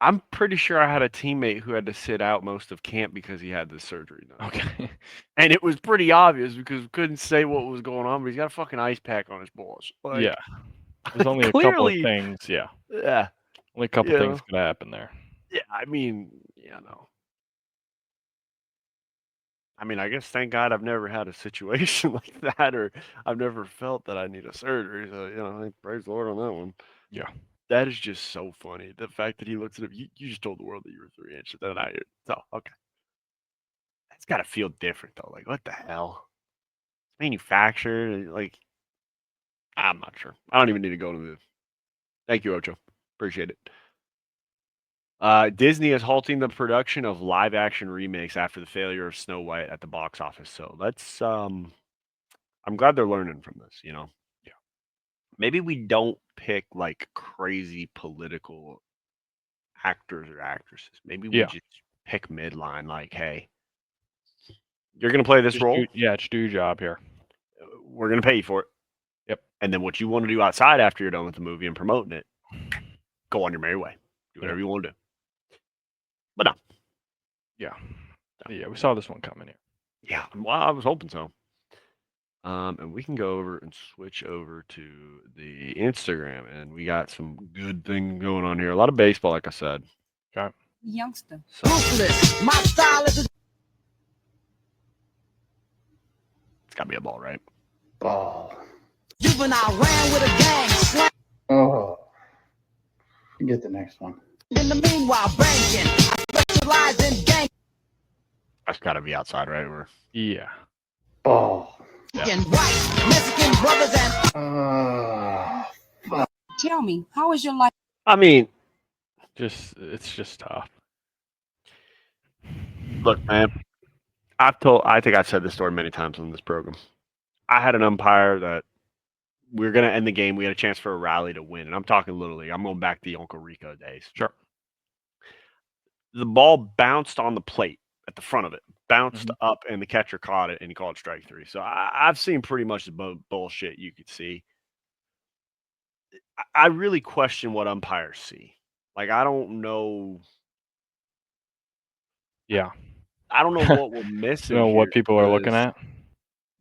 I'm pretty sure I had a teammate who had to sit out most of camp because he had this surgery done. Okay. And it was pretty obvious because we couldn't say what was going on, but he's got a fucking ice pack on his balls. Like, Yeah. There's only a couple of clearly- things. Yeah. Yeah. Only a couple Yeah. things could happen there. Yeah. I mean, no. I mean, I guess thank God I've never had a situation like that, or I've never felt that I need a surgery. So, praise the Lord on that one. Yeah. That is just so funny. The fact that he looks at him, you just told the world that you were 3 inches. Then I, so, okay. That's got to feel different, though. Like, what the hell? Manufactured, like, I'm not sure. I don't even need to go into this. Thank you, Ocho. Appreciate it. Disney is halting the production of live action remakes after the failure of Snow White at the box office. So let's I'm glad they're learning from this, Yeah. Maybe we don't pick like crazy political actors or actresses. Maybe we Yeah. just pick midline, like, hey, you're gonna play this role. Just do your job here. We're gonna pay you for it. Yep. And then what you want to do outside after you're done with the movie and promoting it, go on your merry way. Do whatever you want to do. But no. Yeah. Yeah, we saw this one coming here. Yeah, well, I was hoping so. And we can go over and switch over to the Instagram, and we got some good things going on here. A lot of baseball, like I said. Okay. Youngster. Ruthless. My style is. It's got to be a ball, right? Ball. Juvenile ran with a gang. Oh, You get the next one. In the meanwhile, banking. I specialize in gang That's got to be outside, right? Or Yeah. Oh. and white Mexican brothers and Tell me, how is your life? I mean, It's just tough. look, man. I think I've said this story many times on this program. I had an umpire that we were going to end the game. We had a chance for a rally to win. And I'm talking literally. I'm going back to the Uncle Rico days. Sure. The ball bounced on the plate at the front of it, bounced up, and the catcher caught it, and he called strike 3. So I've seen pretty much the bullshit you could see. I really question what umpires see. Like, I don't know. Yeah. I don't know what we're missing. You know what here, people are looking because at?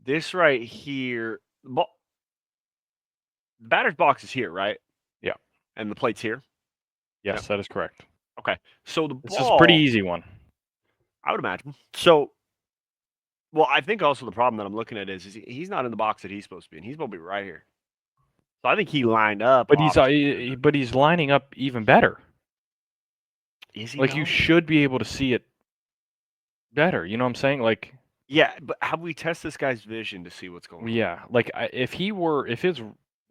This right here, the batter's box is here, right? Yeah. And the plate's here? Yes, that is correct. Okay. So the This is ball, a pretty easy one. I would imagine. So, well, I think also the problem that I'm looking at is he's not in the box that he's supposed to be in. He's supposed to be right here. So I think he lined up. But he's lining up even better. Is he? Like, you should be able to see it better. You know what I'm saying? Like, yeah, but have we tested this guy's vision to see what's going on? yeah. Like, if his,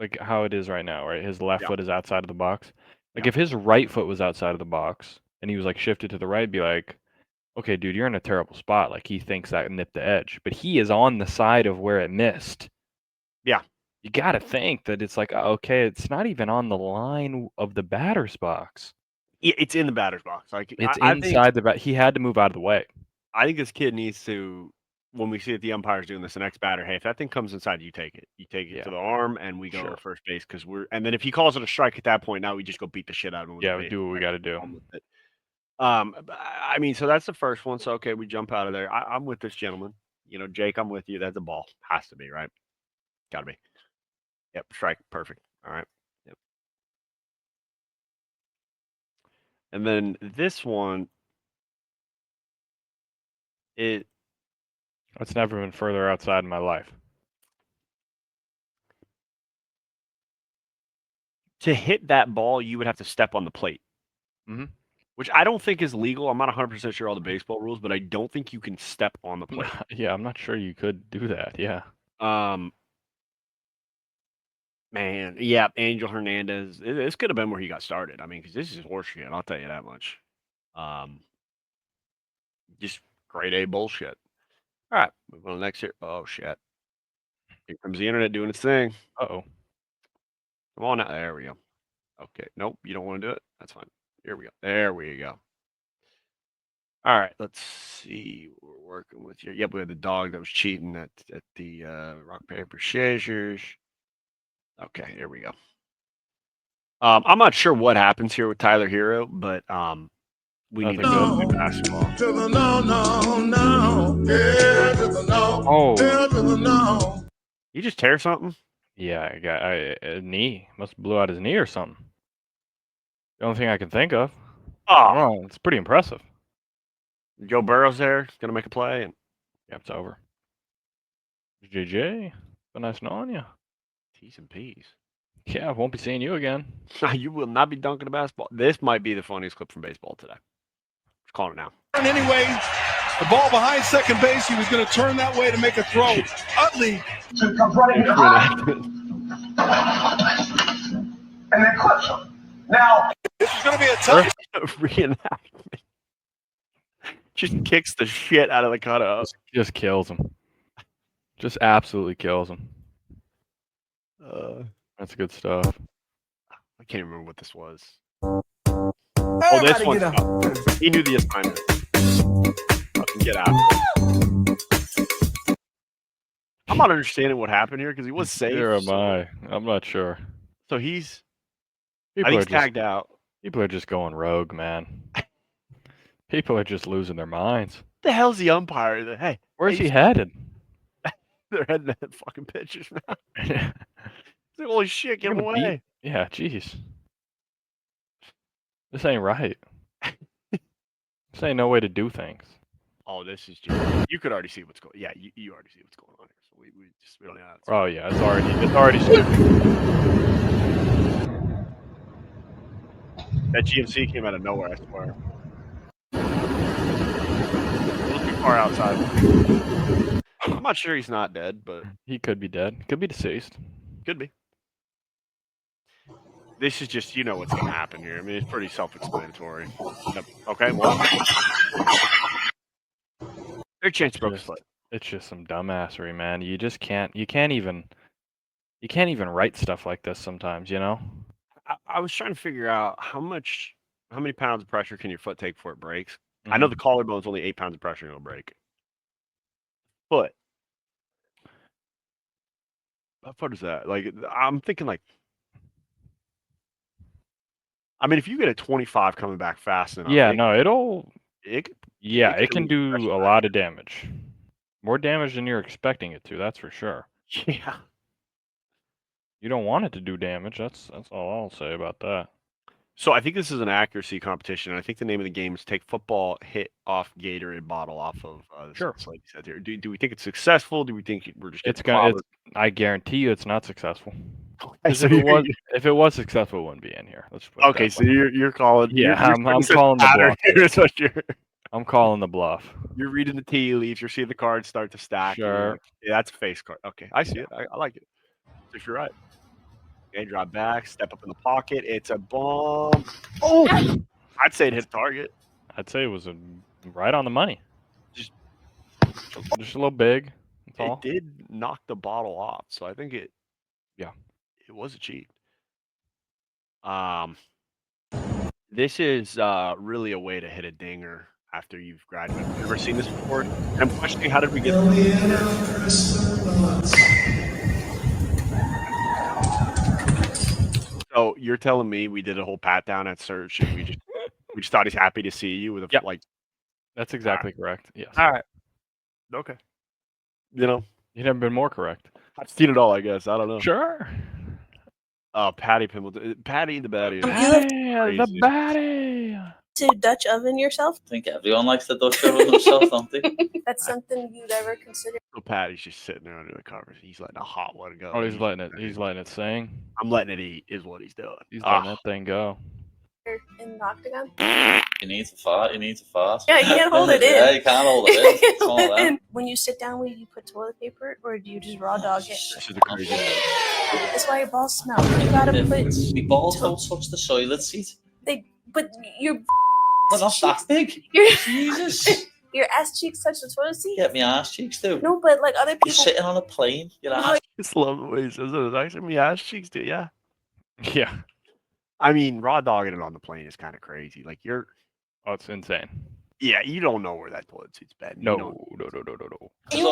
like how it is right now, right? His left foot is outside of the box. Like, if his right foot was outside of the box and he was like shifted to the right, be like, okay, dude, you're in a terrible spot. Like, he thinks that nipped the edge, but he is on the side of where it missed. Yeah. You got to think that it's like, okay, it's not even on the line of the batter's box. Yeah, it's in the batter's box. Like, It's inside the bat. He had to move out of the way. I think this kid needs to, when we see that the umpire's doing this, the next batter, hey, if that thing comes inside, you take it. You take it to the arm, and we go to first base because and then if he calls it a strike at that point, now we just go beat the shit out of him. Yeah, we do what we got to do. I mean, so that's the first one. So, okay, we jump out of there. I'm with this gentleman. You know, Jake, I'm with you. That's a ball. Has to be, right? Got to be. Yep, strike. Perfect. All right. Yep. And then this one, It's never been further outside in my life. To hit that ball, you would have to step on the plate. Which I don't think is legal. I'm not 100% sure all the baseball rules, but I don't think you can step on the plate. Yeah, I'm not sure you could do that. Yeah. Man, yeah, Angel Hernandez. This could have been where he got started. I mean, because this is horseshit. I'll tell you that much. Just grade A bullshit. All right, move on to the next here. Oh shit! Here comes the internet doing its thing. Uh-oh. Come on now. There we go. Okay. Nope, you don't want to do it. That's fine. Here we go. There we go. All right, let's see what we're working with here. Yep, we had the dog that was cheating at the rock, paper, scissors. Okay, here we go. I'm not sure what happens here with Tyler Hero, but we need to go to basketball. To the no. Yeah, to the no. Oh. Yeah, to the no. You just tear something? Yeah, I got a knee. Must have blew out his knee or something. The only thing I can think of. Oh, it's pretty impressive. Joe Burrow's there. He's going to make a play. And yeah, it's over. JJ, been nice knowing you. T's and P's. Yeah, won't be seeing you again. You will not be dunking a basketball. This might be the funniest clip from baseball today. Just calling it now. And anyway, the ball behind second base, he was going to turn that way to make a throw. Utley comes running and then clips him. Now, this is going to be a tough reenactment. Just kicks the shit out of the cutout. Just kills him. Just absolutely kills him. That's good stuff. I can't remember what this was. Oh, this one. He knew the assignment. Fucking get out. I'm not understanding what happened here because he was safe. Here am I. I'm not sure. So I think he's tagged out. People are just going rogue, man. People are just losing their minds. What the hell's the umpire? Hey, where's he headed? They're heading at fucking pitchers now. Like, holy shit, get him away. Yeah, jeez. This ain't right. This ain't no way to do things. Oh, this is just, you could already see what's going on. Yeah, you already see what's going on here. So we don't have Oh yeah, it's already stupid. That GMC came out of nowhere, I swear. A little too far outside. I'm not sure he's not dead, but He could be dead. Could be deceased. could be. This is just, you know what's going to happen here. I mean, it's pretty self-explanatory. Yep. Okay, well. Their chance broke his foot. It's just some dumbassery, man. You just can't. You can't even write stuff like this sometimes. You know. I was trying to figure out how many pounds of pressure can your foot take before it breaks. I know the collarbone's only 8 pounds of pressure and it'll break. Foot. How far is that? Like, I'm thinking like. I mean, if you get a 25 coming back fast enough. Yeah, no, it'll. It can do a lot of damage. More damage than you're expecting it to. That's for sure. Yeah. You don't want it to do damage. That's all I'll say about that. So I think this is an accuracy competition. I think the name of the game is take football, hit off Gatorade bottle off of. Sure. Like you said here. Do we think it's successful? Do we think we're just It's gonna. I guarantee you, it's not successful. So if it was successful, it wouldn't be in here. Let's put it okay, that so way. you're calling. Yeah, I'm calling the bluff. I'm calling the bluff. You're reading the tea leaves. You're seeing the cards start to stack. Sure. Like, yeah, that's a face card. Okay, I see it. I like it. So if you're right. Okay, drop back, step up in the pocket. It's a bomb. Oh, I'd say it hit target. I'd say it was right on the money. Just a little big. That's all. It did knock the bottle off, so I think it. Yeah, it was achieved. This is really a way to hit a dinger after you've graduated. Have you ever seen this before? And I'm questioning how did we get So you're telling me we did a whole pat down at search and we just thought he's happy to see you with a like. That's exactly correct. Yes. All right. Okay. You know, you've never been more correct. I've seen it all, I guess. I don't know. Sure. Patty Pimbleton. Patty the Batty. The Batty. To Dutch oven yourself? I think everyone likes to Dutch oven themselves, don't they? That's something you'd ever consider. So Patty's just sitting there under the covers. He's letting a hot one go. Oh, he's letting it sing. I'm letting it eat is what he's doing. He's letting that thing go. In the octagon? You need to fart. You need to fart. Yeah, you can't hold it in. Yeah, you can't hold it in. It's all that. When you sit down, will you put toilet paper or do you just raw dog it? This is the crazy. That's why your balls smell. You gotta put. My balls don't touch the toilet seat. But your. They're not that big. Jesus. Your ass cheeks touch the toilet seat? Yeah, my ass cheeks do. No, but like other people. You're sitting on a plane. Your ass. I just love the way he says it. Actually, my ass cheeks do, yeah. Yeah. I mean, raw dogging it on the plane is kind of crazy. Like oh, it's insane. Yeah, you don't know where that toilet seat's been. No. It's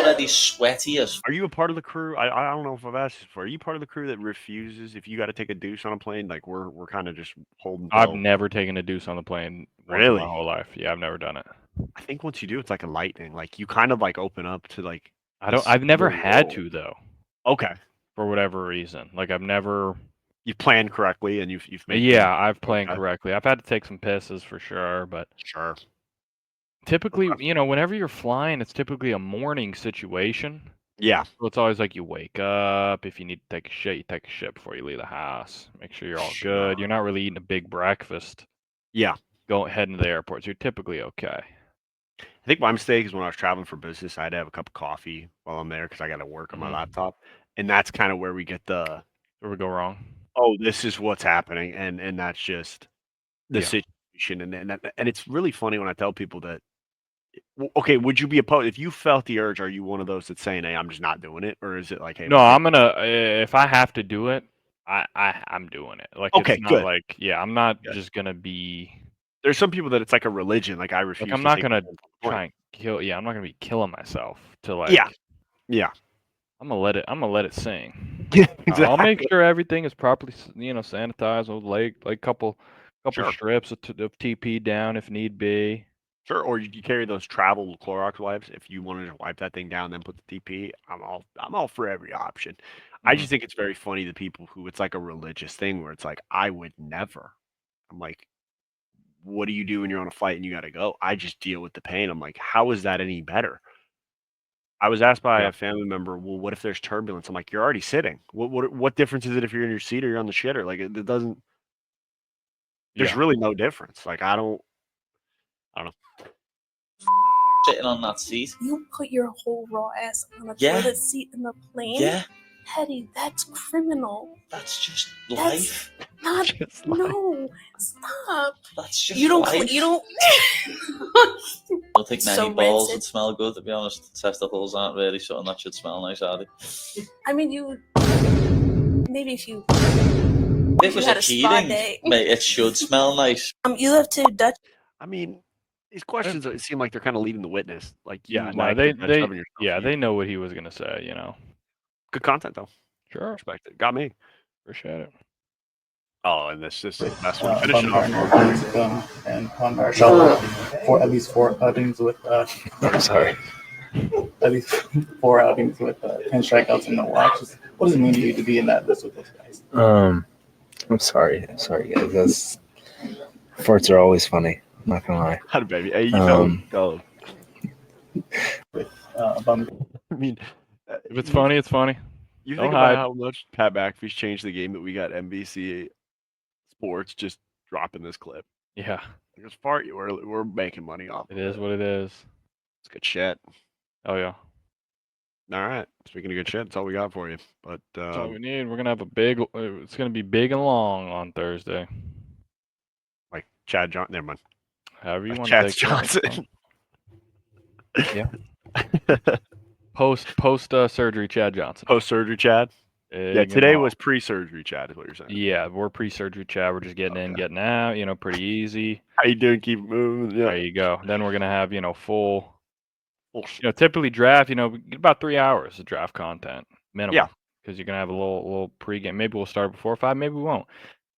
already sweaty as. Are you a part of the crew? I don't know if I've asked this before. Are you part of the crew that refuses if you got to take a deuce on a plane? Like we're kind of just holding. I've never taken a deuce on the plane. Really? My whole life. Yeah, I've never done it. I think once you do, it's like a lightning. Like you kind of like open up to like. I've never had to though. Okay. For whatever reason, like I've never. You've planned correctly, and you've made. Yeah, I've planned correctly. I've had to take some pisses for sure, but sure. Typically, whenever you're flying, it's typically a morning situation. Yeah. So it's always like you wake up. If you need to take a shit, you take a shit before you leave the house. Make sure you're all good. You're not really eating a big breakfast. Yeah. Heading to the airport. So you're typically okay. I think my mistake is when I was traveling for business, I had to have a cup of coffee while I'm there because I got to work on my laptop, and that's kind of where we get where we go wrong. Oh, this is what's happening, and that's just the situation, and it's really funny when I tell people that. Okay, would you be opposed if you felt the urge? Are you one of those that's saying, "Hey, I'm just not doing it," or is it like, "Hey"? No, I'm gonna. If I have to do it, I'm doing it. Like, okay, it's not good. Like, yeah, I'm not just gonna be. There's some people that it's like a religion. Like I refuse. Like, I'm not gonna try and kill. Yeah, I'm not gonna be killing myself to like. Yeah. I'm gonna let it sing. Exactly. I'll make sure everything is properly, sanitized. With like couple strips of TP down if need be. Sure, or you carry those travel Clorox wipes if you wanted to wipe that thing down, then put the TP. I'm all for every option. I just think it's very funny the people who it's like a religious thing where it's like I would never. I'm like, what do you do when you're on a flight and you got to go? I just deal with the pain. I'm like, how is that any better? I was asked by a family member, well, what if there's turbulence? I'm like, you're already sitting. What difference is it if you're in your seat or you're on the shitter? Like it doesn't. There's really no difference. Like I don't know. Sitting on that seat. You put your whole raw ass on a Yeah. toilet seat in the plane? Yeah. Hetty, that's criminal. That's just That's life. not. No, stop. That's just You don't. life. You don't. I don't think many So balls rancid. would smell good, to be honest. Testicles aren't really something that should smell nice, are they? I mean, you. Maybe if you. If it was had a a spa cheating, day. mate, it should smell nice. You have to Dutch. I mean, these questions seem like they're kind of leaving the witness. Like you Yeah, no, lack they the Dutch oven yourself. yeah, they know what he was gonna say. You know, Good content though. sure, Respect it. Got me. appreciate it. Oh, and this is the best one to finish it off. And Bumgarner shot for at least 4 outings with sorry, at least 4 outings with 10 strikeouts and no walks. What does it mean to you to be in that list with those guys? I'm sorry guys. That's farts are always funny. I'm not gonna lie. How baby? Hey, you go. With I mean, If it's funny, it's funny. You Don't think hide. about how much Pat McAfee's changed the game that we got NBC Sports just dropping this clip. Yeah, Because fart, we're making money off. it is what it is. It's good shit. Oh yeah, All right. Speaking of good shit, that's all we got for you. But that's all we need. We're gonna have a big. It's gonna be big and long on Thursday. like Chad Johnson, never mind. However you Like want Chad to take it. Johnson. Yeah. Post surgery, Chad Johnson. Post surgery, Chad. Big Yeah, and today long. was pre-surgery, Chad. Is what you're saying. Yeah, we're pre-surgery, Chad. We're just getting in, getting out. You know, pretty easy. How you doing? Keep moving. Yeah. There you go. Then we're gonna have full. Typically draft. We get about 3 hours of draft content minimum. Yeah. Because you're gonna have a little pregame. Maybe we'll start before 5. Maybe we won't.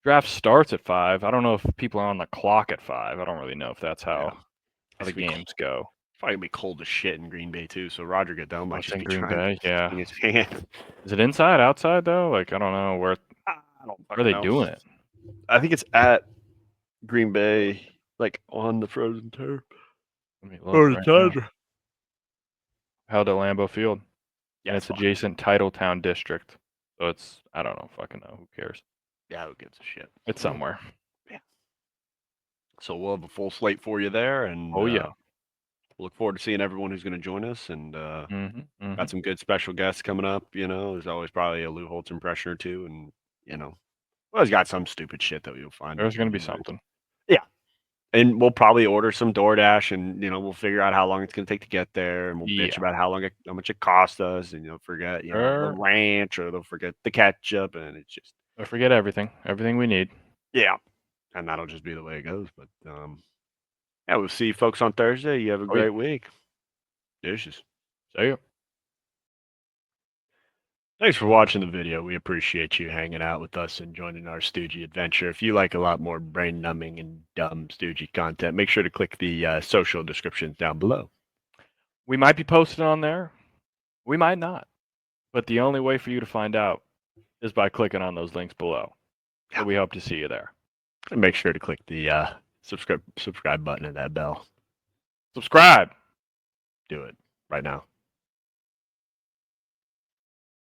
Draft starts at 5. I don't know if people are on the clock at 5. I don't really know if that's how the games go. Probably gonna be cold as shit in Green Bay too. So Roger get down might It's just in be Green trying Bay, to yeah. swing his hand. Is it inside, outside though? Like I don't know where. I don't Where are they know. doing it? I think it's at Green Bay, like on the frozen turf. Let me Or look the right now. Tundra. Held at Lambeau Field. Yeah, and it's it's adjacent Titletown district. So it's I don't know, fucking know. Who cares? Yeah, who gives a shit? It's somewhere. So we'll have a full slate for you there, and Oh yeah. look forward to seeing everyone who's going to join us. And got some good special guests coming up. There's always probably a Lou Holtz impression or two, and we always got some stupid shit that you'll find. There's gonna be something. Yeah, and we'll probably order some DoorDash, and we'll figure out how long it's going to take to get there, and we'll bitch about how much it cost us, and forget the ranch, or they'll forget the ketchup, and it's just I forget everything we need. yeah, and that'll just be the way it goes. But yeah, we'll see you folks on Thursday. You have a great week. Dishes. See ya. Thanks for watching the video. We appreciate you hanging out with us and joining our Stoogie adventure. If you like a lot more brain-numbing and dumb Stoogie content, make sure to click the social descriptions down below. We might be posted on there. We might not. But the only way for you to find out is by clicking on those links below. So we hope to see you there. And make sure to click the subscribe button and that bell. Subscribe. Do it right now.